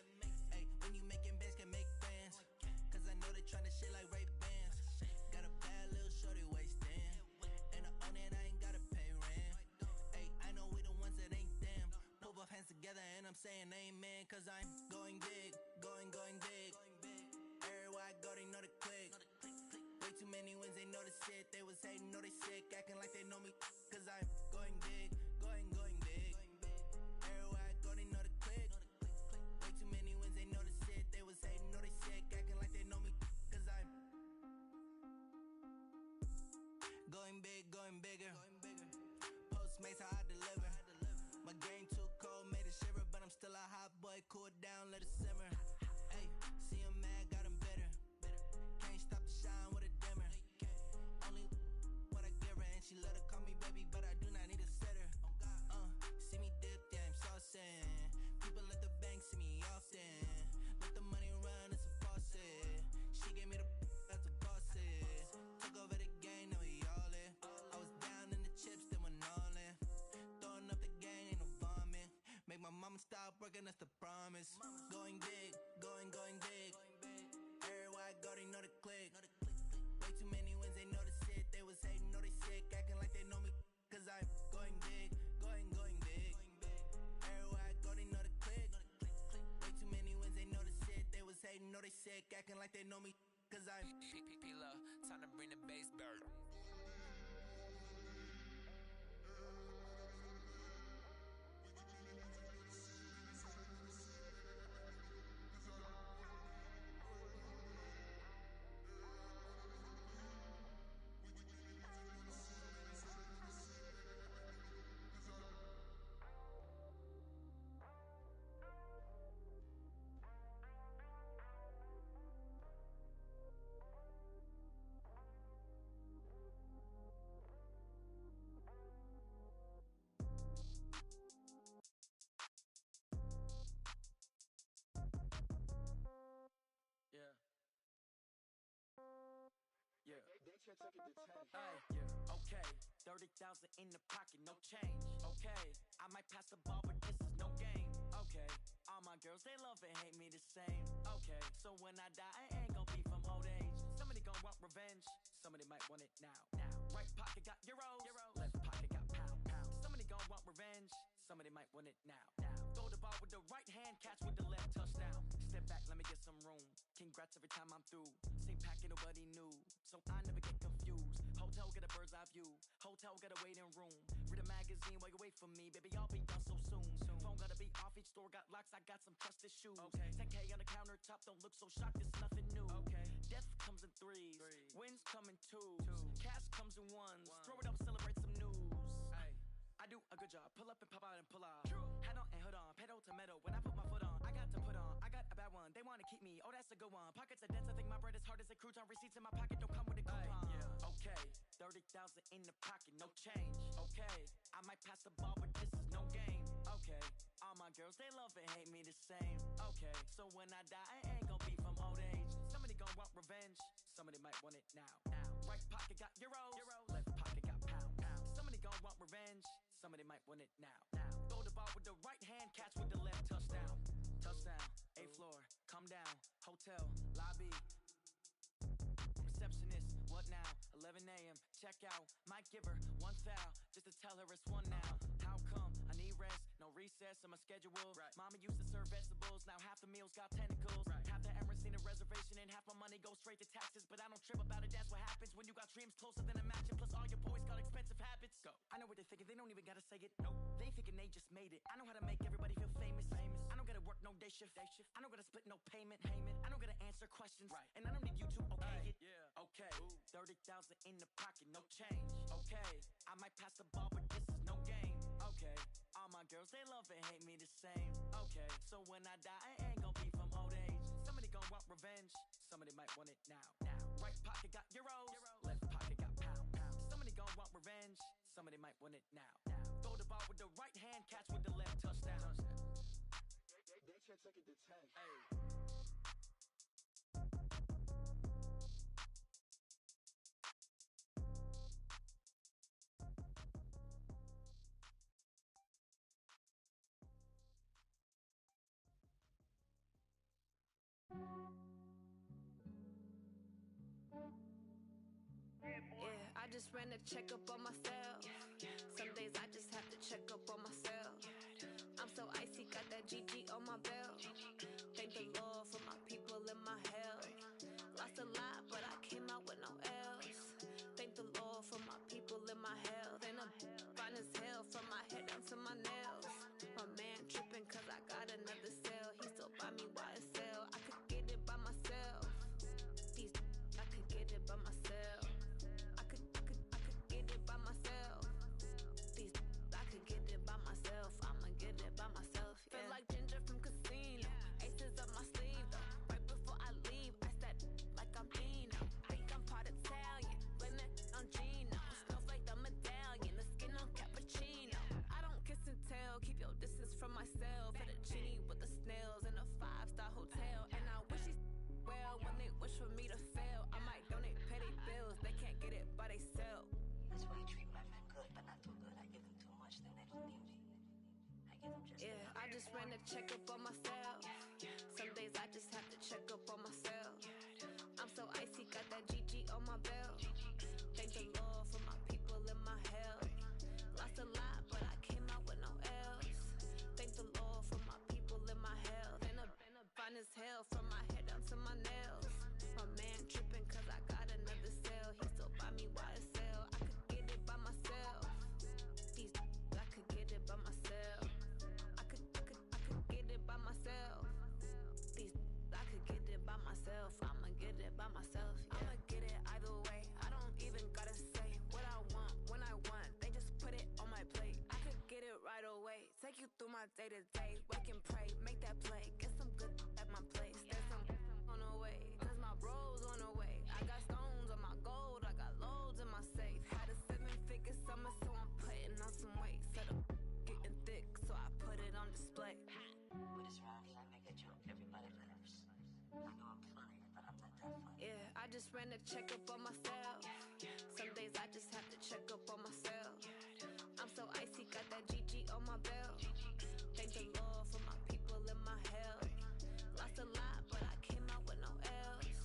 Ay, when you making bands, can make friends. Cause I know they tryna shit like Ray-Bans. Got a bad little shorty wasting. And I own it, I ain't gotta pay rent. Ay, I know we the ones that ain't them. Pull both hands together and I'm saying amen. Cause I'm going big, going big. Everywhere I go, they know the click. Way too many wins, they know the shit. They was hating, know they sick, acting like they know me. Cause I'm going big, going big. Everywhere I go, they know the click. Way too many wins, they know the shit. They was hating, know they sick, acting like they know me. Cause I'm going big, going bigger. Postmates, how I deliver. My game too cold, made it shiver. But I'm still a hot boy, cool it down, let it simmer. Ay, see him mad, got him bitter. Can't stop the shine with a dimmer. Only what I give her, and she let her call me baby, but I do not need a sitter. See me dip, yeah, I'm saucing. People at the bank see me often. Let the money run, it's a faucet. She gave me the that's a bosses. Took over the game, now we all in. I was down in the chips, then went all in. Throwing up the gang, ain't no vomit. Make my mama stop working, that's the promise. Going big, going big. Everywhere I go, they know the sick, acting like they know me, cause I'm P-P-P-Love, time to bring the bass back. Yeah. Yeah. Ay, yeah. Okay. 30,000 in the pocket, no change. Okay. I might pass the ball, but this is no game. Okay. All my girls, they love and hate me the same. Okay. So when I die, I ain't gon' be from old age. Somebody gon' want revenge. Somebody might want it now. Right pocket got euros. Left pocket got pound. Somebody gon' want revenge. Somebody might want it now. Throw the ball with the right hand, catch with the left, touchdown. Step back, let me get some room. Congrats every time I'm through. Same packet, nobody knew, so I never get confused. Hotel get a bird's eye view. Hotel get a waiting room. Read a magazine while you wait for me, baby. I'll be done so soon. Phone gotta be off. Each store got locks. I got some trusted shoes. 10K on the countertop. Don't look so shocked. It's nothing new. Death comes in threes. Wins come in twos. Cash comes in ones. Throw it up, celebrate some news. I do a good job. Pull up and pop out and pull out. Head on and hood on. Pedal to metal. When I put my foot on, I got to put on. I got a bad one. They wanna keep me. Oh, that's a good one. Pockets are dense. I think my bread is hard as a crouton. Receipts in my pocket don't come with a coupon. Okay. 30,000 in the pocket, no change. Okay. I might pass the ball, but this is no game. Okay. All my girls, they love and hate me the same. Okay. So when I die, I ain't gon' be from old age. Somebody gon' want revenge. Somebody might want it now. Right pocket got euros. Left pocket got pound. Somebody gon' want revenge. Somebody might want it now. Throw the ball with the right hand, catch with the left, touchdown. Touchdown, 8th floor, come down, hotel, lobby. Receptionist, what now? 11 a.m., check out. Might give her one foul, just to tell her it's one now. How come? I need rest, no recess on my schedule. Mama used to serve vegetables, now half the meals got tentacles. Half the Emirates need a reservation and half my money goes straight to taxes. But I don't trip about it, that's what happens when you got dreams closer than a matching. Plus all your boys got expensive habits. Go. I know what they're thinking, they don't even gotta say it. Nope. They thinking they just made it. I know how to make everybody feel famous. I don't gotta work no day shift. I don't gotta split no payment. I don't gotta answer questions. And I don't need you to okay it. Okay. 30,000 in the pocket, no change. Okay. I might pass the ball, but this is no game. Okay. All my girls, they love and hate me the same. Okay. So when I die, I ain't gon' be from old age. Somebody gon' want revenge. Somebody might want it now. Right pocket got euros. Left pocket got pound. Somebody gon' want revenge. Somebody might want it now. Throw the ball with the right hand, catch with the left, touchdown. They can't take it to 10. Yeah, I just ran a checkup on myself. Some days I just have to check up on myself. I'm so icy, got that GG on my belt. Thank the Lord for my people and my health. Lost a lot, but I came out with no L's. Thank the Lord for my people and my health. And I'm fine as hell from my head down to my nails. My man tripping cause I got another cell. He still buy me YSL. I could get it by myself. I could get it by myself. I could get it by myself. I could get it by myself. I'ma get it by myself. Yeah. Feel like Ginger from Casino. Aces up my sleeve though. Right before I leave, I said like I'm Dino. Think I'm part Italian. Blame it on Gino. Smells like the medallion. The skin on cappuccino. I don't kiss and tell. Keep your distance from myself. Fettuccine with the snails in a 5-star hotel. And I wish these well when they wish for me to fail. I might donate, pay their bills. They can't get it by they sell. That's why you treat my men good, but not too good. I give them too much, then they don't need me. I give them just yeah, I just ran a checkup on myself. Some days I just have to check up on myself. I'm so icy, got that GG on my belt. Thank the Lord for my people and my health. Lost a lot, but I came out with no L's. Thank the Lord for my people and my health. And I'm fine as hell from my head down to to my nails. My man tripping cause I got another sale. He still buy me YSL. I could get it by myself. I could get it by myself. I could get it by myself. I could get it by myself. I'ma get it by myself. Yeah. I'ma get it either way. I don't even gotta say what I want when I want. They just put it on my plate. I could get it right away. Take you through my day to day. Wake and pray, make that play. Get some good at my place. There's some on the way. Cause my bros on the way. I got stones on my gold. I got loads in my safe. Had a 7-figure summer, so I'm putting on some weight. Set up getting thick, so I put it on display. With this round here, I make a joke. Everybody laughs. I know I'm funny, but I'm not that funny. Yeah, I just ran a checkup on myself. Some days I just have to check up on myself. I'm so icy, got that GG on my belt. Thank the Lord for my people in my health. Lost a lot, but I came out with no L's.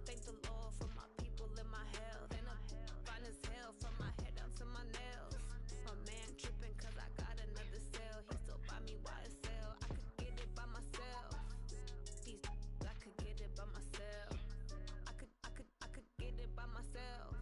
Thank the Lord for my people in my health. And I'm fine as hell from my head down to my nails. My man tripping cause I got another sale. He still buy me YSL. I could get it by myself. I could get it by myself. I could get it by myself.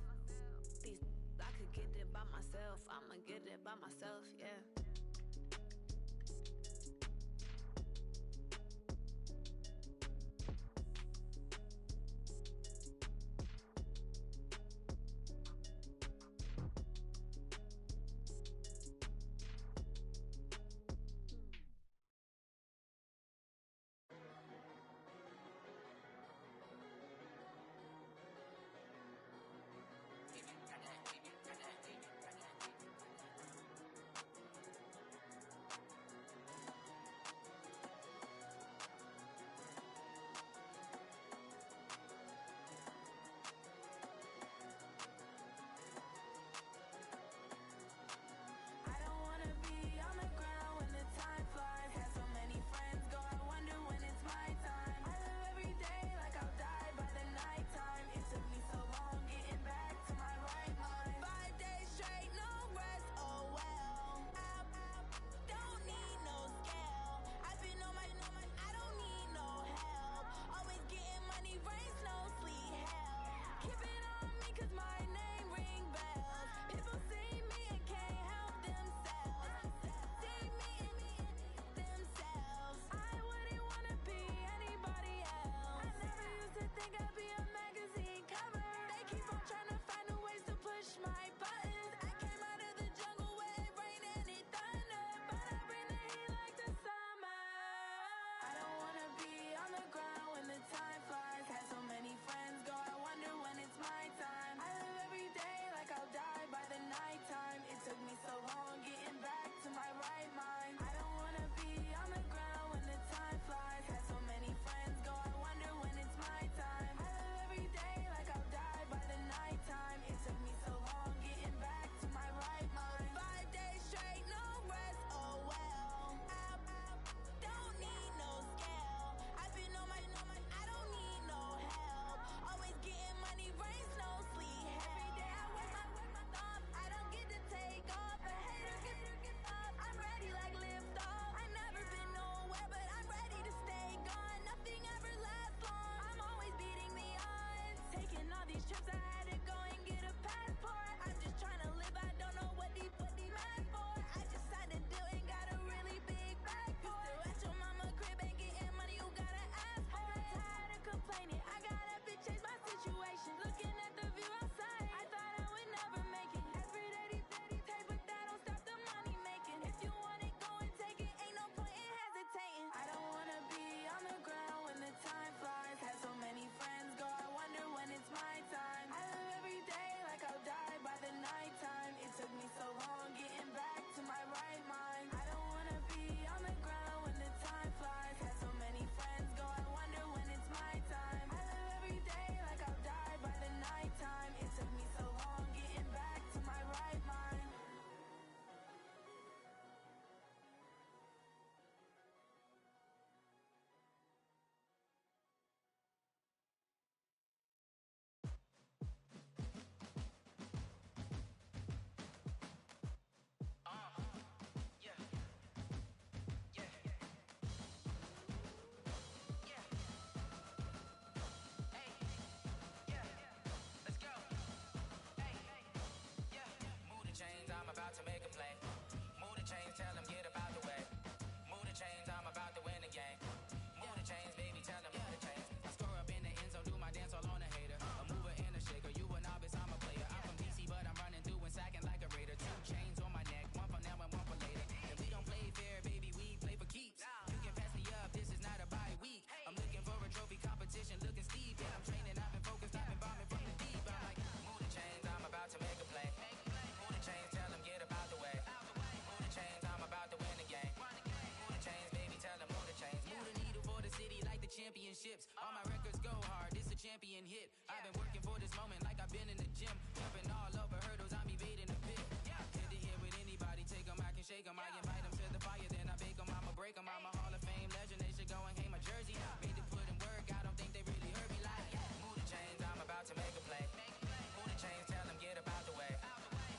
All my records go hard, this a champion hit. I've been working for this moment like I've been in the gym. Jumping all over hurdles, I'm evading the pit. Head to head with anybody, take them, I can shake them. I invite them to the fire, then I bake them, I'ma break them. I'm a Hall of Fame legend, they should go and hang my jersey. Made to put in work, I don't think they really heard me like. Move the chains, I'm about to make a play. Move the chains, tell them get up out the way.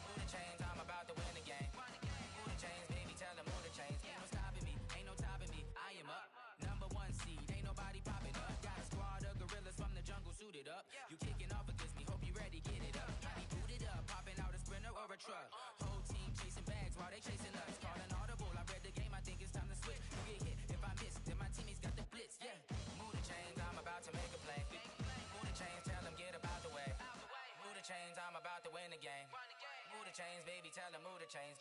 Move the chains, I'm about to win the game. Move the chains, baby, tell them move the chains. Ain't no stopping me, ain't no topping me. I am up, number one seed, ain't nobody popping up. Got a squad of gorillas from the jungle suited up. You kicking off against me, hope you ready, get it up. I be booted up, popping out a sprinter or a truck. Whole team chasing bags while they chasing us. Calling audible, I read the game, I think it's time to switch. You get hit if I miss, then my teammates got the blitz, yeah. Move the chains, I'm about to make a play. Move the chains, tell them get up out the way. Move the chains, I'm about to win the game. Move the chains, baby, tell them move the chains.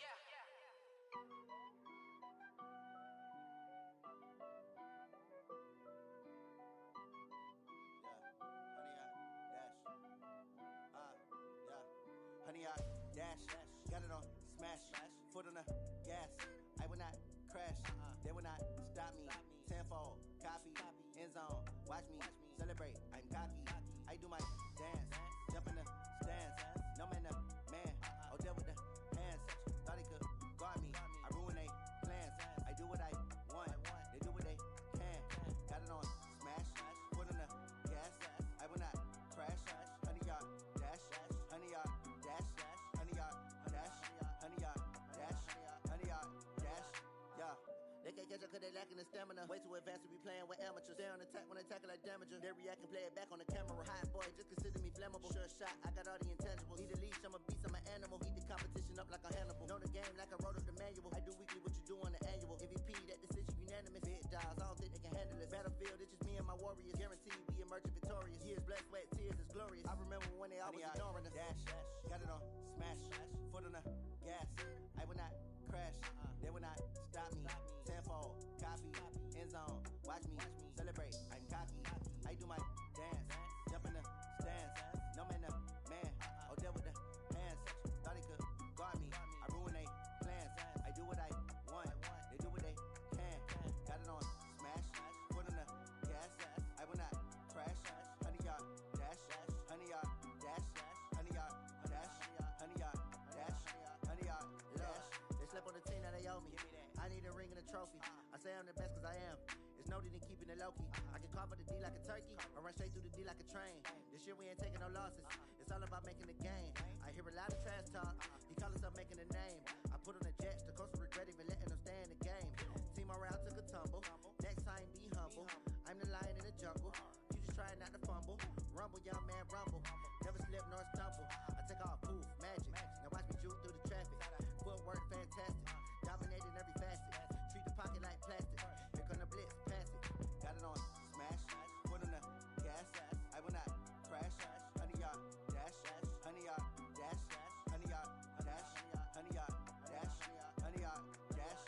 Honey, I dash, got it on smash, foot on the gas. I will not crash, they will not stop me. Tenfold, copy, end zone, watch me celebrate. I'm cocky, I do my dance, jump in the stands. No man, the man, oh, deal with the hands. Thought he could guard me, I ruin they plans. I do what I want, they do what they can. Got it on smash, foot on the gas. I will not crash, honey, y'all dash, honey, y'all dash, honey, y'all dash, honey, y'all dash, honey, y'all dash, yeah. They can't catch up cause they lacking the stamina. Way too advanced to be playing with amateurs. Stay on attack when they tackle like damager. They react and play it back on the camera. Hot boy, just consider me flammable. Sure shot, I got all the intangibles. Need a leash, I'm a beast, I'm an animal. Heat the competition up like a Hannibal. Know the game like I wrote up the manual. I do weekly what you do on the annual. MVP, that decision unanimous. Big dials, I don't think they can handle it. Battlefield, it's just me and my warriors. Guaranteed we emerging victorious. Years, blood, sweat, tears is glorious. I remember when they always ignoring us. Dash, got it on smash, foot on the gas. I will not crash, they will not stop me. Tenfold, copy, end zone, watch me celebrate. I'm cocky, I do my dance, jump in the stands. No man, the man, oh, deal with the hands. Thought he could guard me, I ruin they plans. I do what I want, they do what they can. Got it on smash, foot on the gas. I will not crash, honey, y'all dash, honey, y'all dash, honey, y'all dash, honey, y'all dash, honey, y'all dash. They slept on the team, now they owe me. I need a ring and a trophy. I say I'm the best cause I am. It's no need in keeping it low-key. I can carve up the D like a turkey, or run straight through the D like a train. This year we ain't taking no losses. It's all about making the game. I hear a lot of trash talk. He call himself making a name. I put on the Jets, the coach will regret even letting them stay in the game. Team morale took a tumble. Next time be humble. I'm the lion in the jungle. You just try not to fumble. Rumble, young man, rumble. Never slip nor stumble. I take off, poof, magic. Now watch me juke through the traffic. Footwork fantastic. Dominating every facet. Treat the pocket like plastic. Here come the blitz, pass it. Got it on smash, foot on the gas. I will not crash, honey, y'all dash, honey, y'all dash, honey, y'all dash, honey, y'all dash, honey, y'all dash.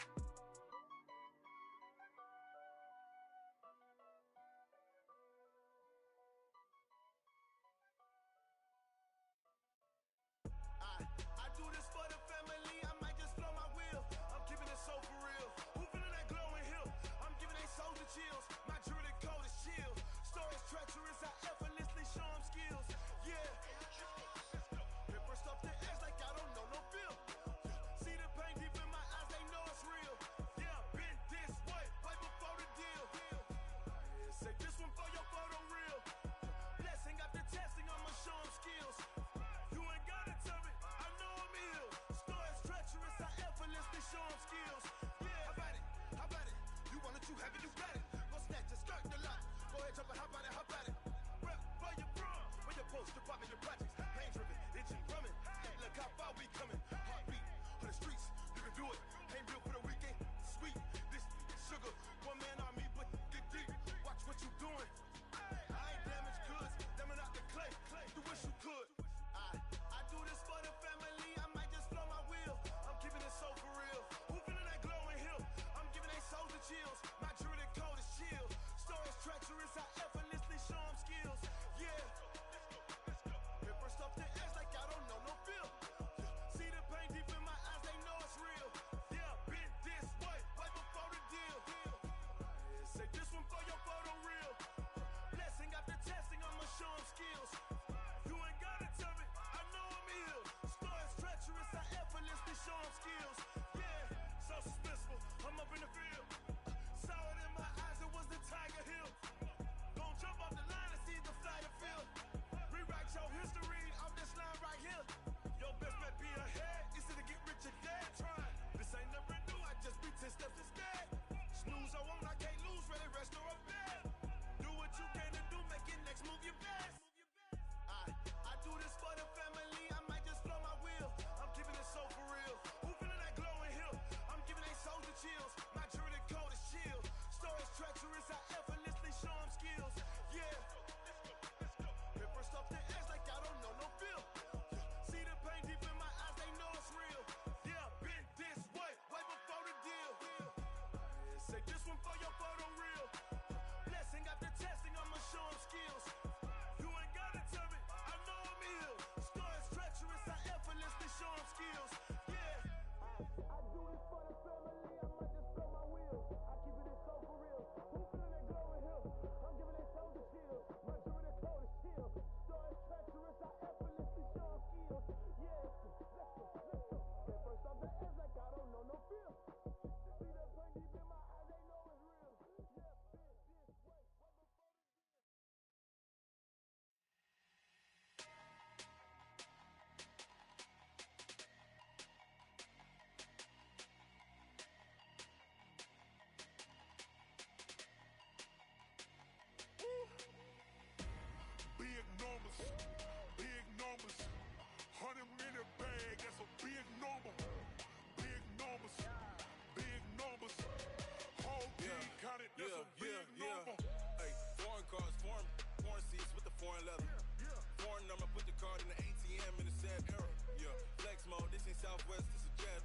16 Southwest, it's a jet.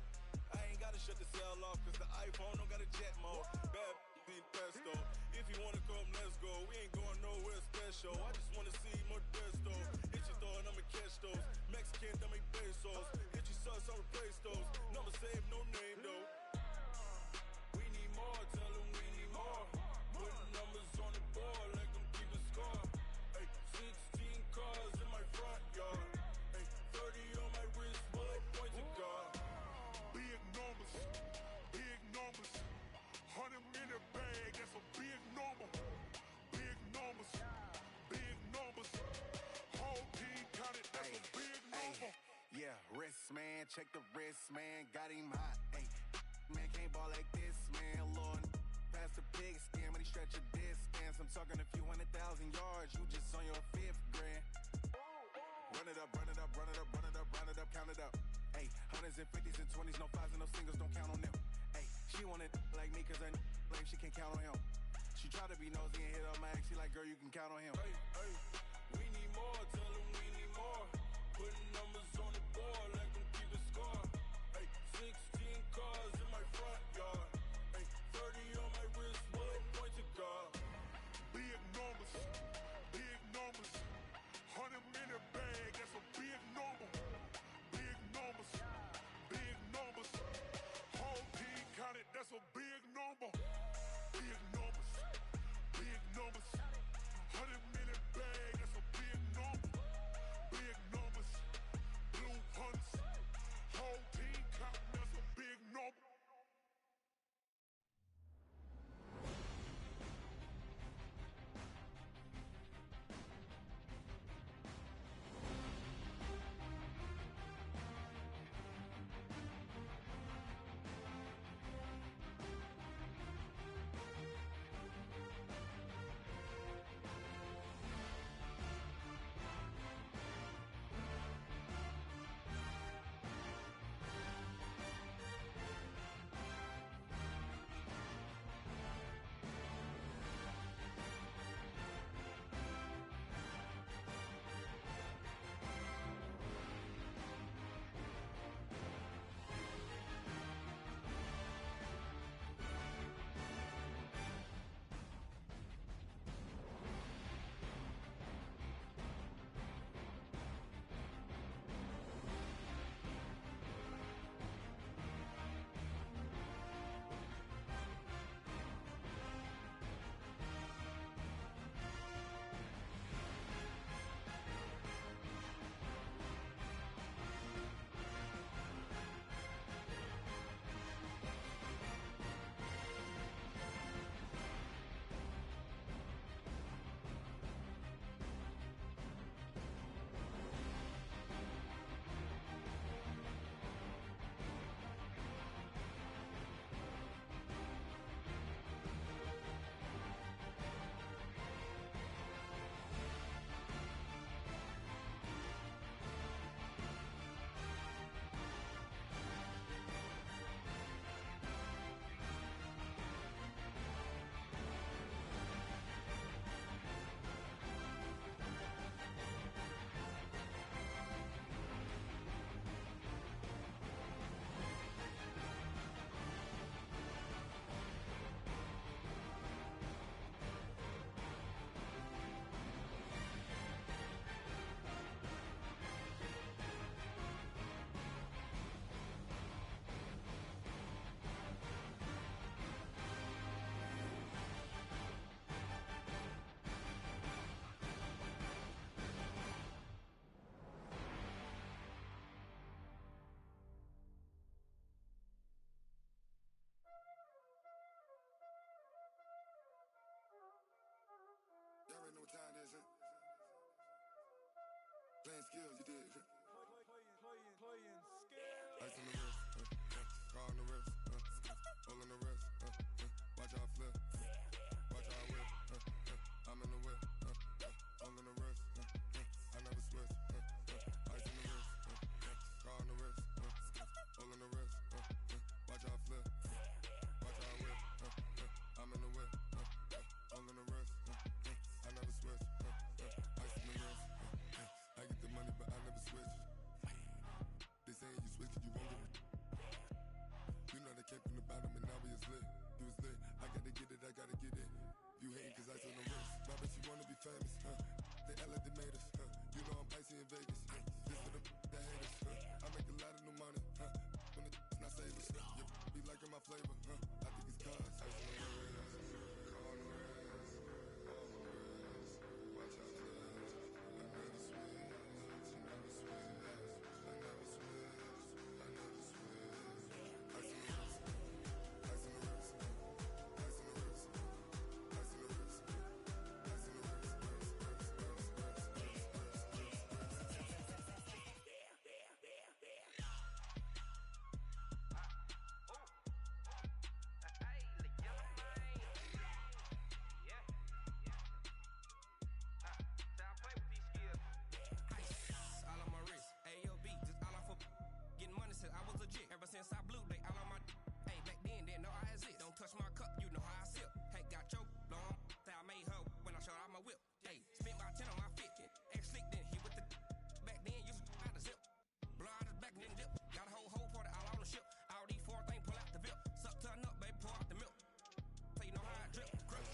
I ain't gotta shut the cell off, cause the iPhone don't got a jet mode. Bad be pesto. If you wanna come, let's go. We ain't going nowhere special. I just wanna see more desto. Hit your throw and I'ma catch those. Mexican, dame pesos. Hit your sus, I'll replace those. Number save, no name though. We need more, tell them we need more. Put numbers on the board, let them keep a score. Ay, 16 cars in my front yard. Ay, 30 on my wrist, bullet point to God. Big numbers, 100 minute bag, that's a big number. Big numbers, whole team counted, that's a big number. Yeah, wrist man, check the wrist man, got him hot. Ay, man can't ball like this, man. Lord, pass the pig skin when he stretch a distance. I'm talking a few 100,000 yards, you just on your 5th grand. Run it up, run it up, run it up, run it up, run it up, count it up. Ay, hundreds and 50s and 20s, no 5s and no singles, don't count on them. Ay, she wanted like me cause her like she can't count on him. She tried to be nosy and hit up my ex, she like, girl, you can count on him. Ay, ay, we need more, tell them we need more. Putting numbers on the board, let them keep a score. Ay, 16 cars in my front yard. Ay, 30 on my wrist, bullet point to God. Big numbers, 100 minute bag, that's a big number. Big numbers, whole team counted, that's a big number. Big numbers, 100 minute bag, that's a big number. Big numbers, blue hunts, whole team counting, that's a big number. Playing skills, you did. Playing skills. Ice on the wrist, car on the wrist, hole in the wrist, watch how I flip, watch how I whip, I'm in the whip, hole in the wrist, I never switch, ice on the wrist, car on the wrist, hole in the wrist, watch how I flip, watch how I whip, I'm in the whip, hole in the wrist, I never switch, ice on the wrist, I get the money but I never switch. They say famous, they act like they made us, you know I'm icy in Vegas, this for the that hate us, I make a lot of new money, when it's not savers, you be liking my flavor, I think it's cause, ice on the wrist, on the wrist, on the wrist, watch out for this, I never switch, I never switch, I never switch, I never switch, ice on the wrist, ice on the wrist, ice on the wrist, ice on the wrist, ice on the wrist. All on my wrist, AOB, just all off of getting money since I was legit. Ever since I blew, they all on my hey, back then, didn't know I exist. Don't touch my cup, you know how I sip. Hey, got your long, that I made her when I showed out my whip. Hey, spent about 10 on my fit, ex slick, then hit with the back then, used to out the zip. Blow out his back, then dip. Got a whole party all on the ship. All these four things, pull out the VIP. Suck to a nut, baby, pour out the milk. So you know how I drip. Crush.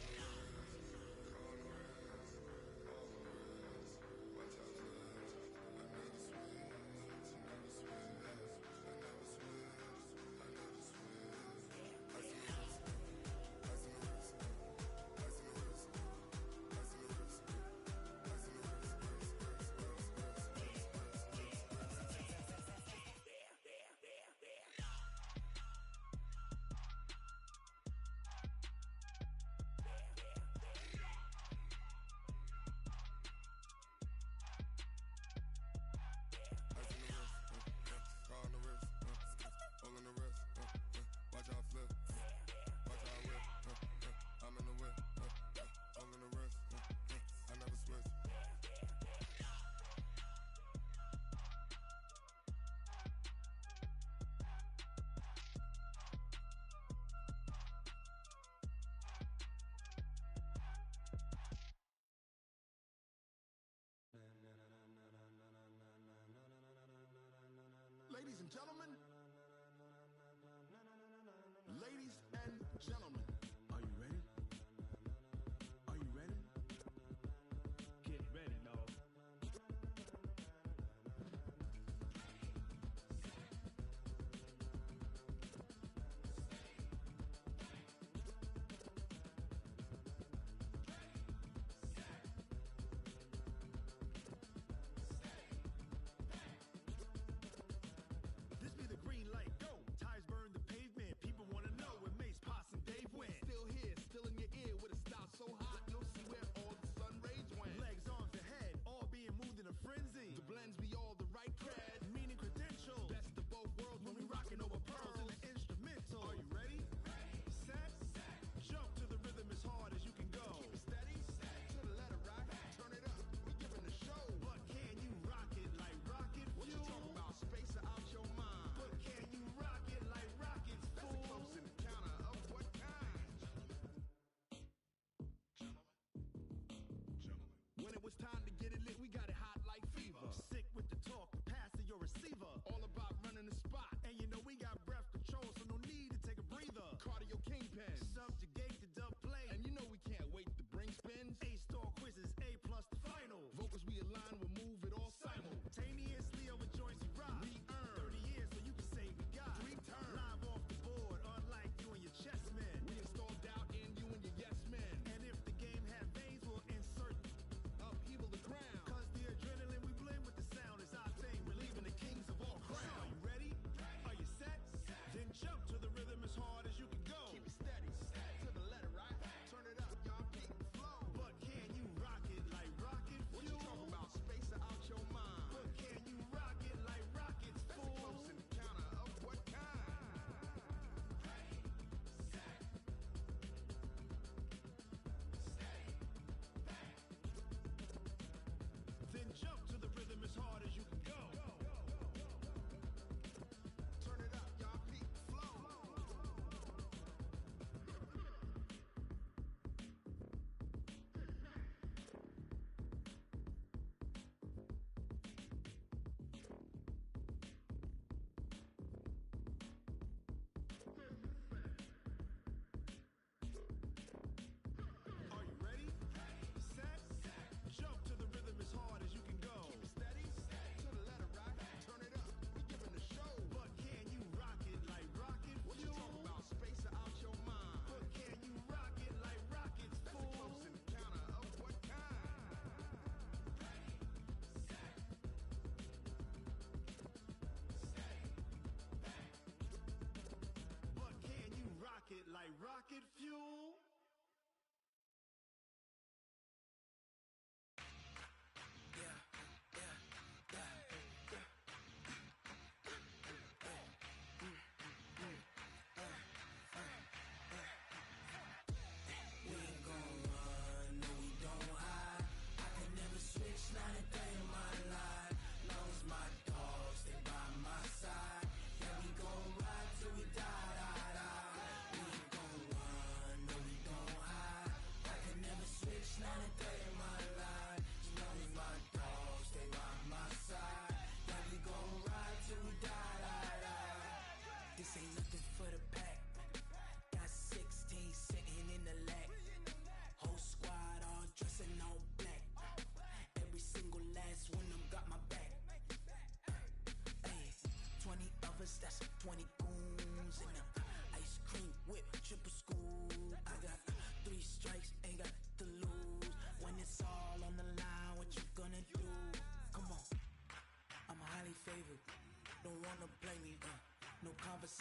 Ladies and gentlemen, ladies and gentlemen, are you ready? Are you ready? Get ready, dog. This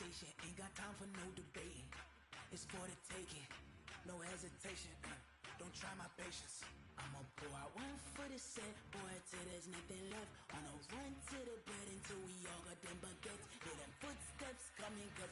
conversation, ain't got time for no debating. It's for the taking, no hesitation. Don't try my patience. I'ma pour out one for the set, boy, till there's nothing left. On a run to the bed until we all got them baguettes. Hear them footsteps coming, cause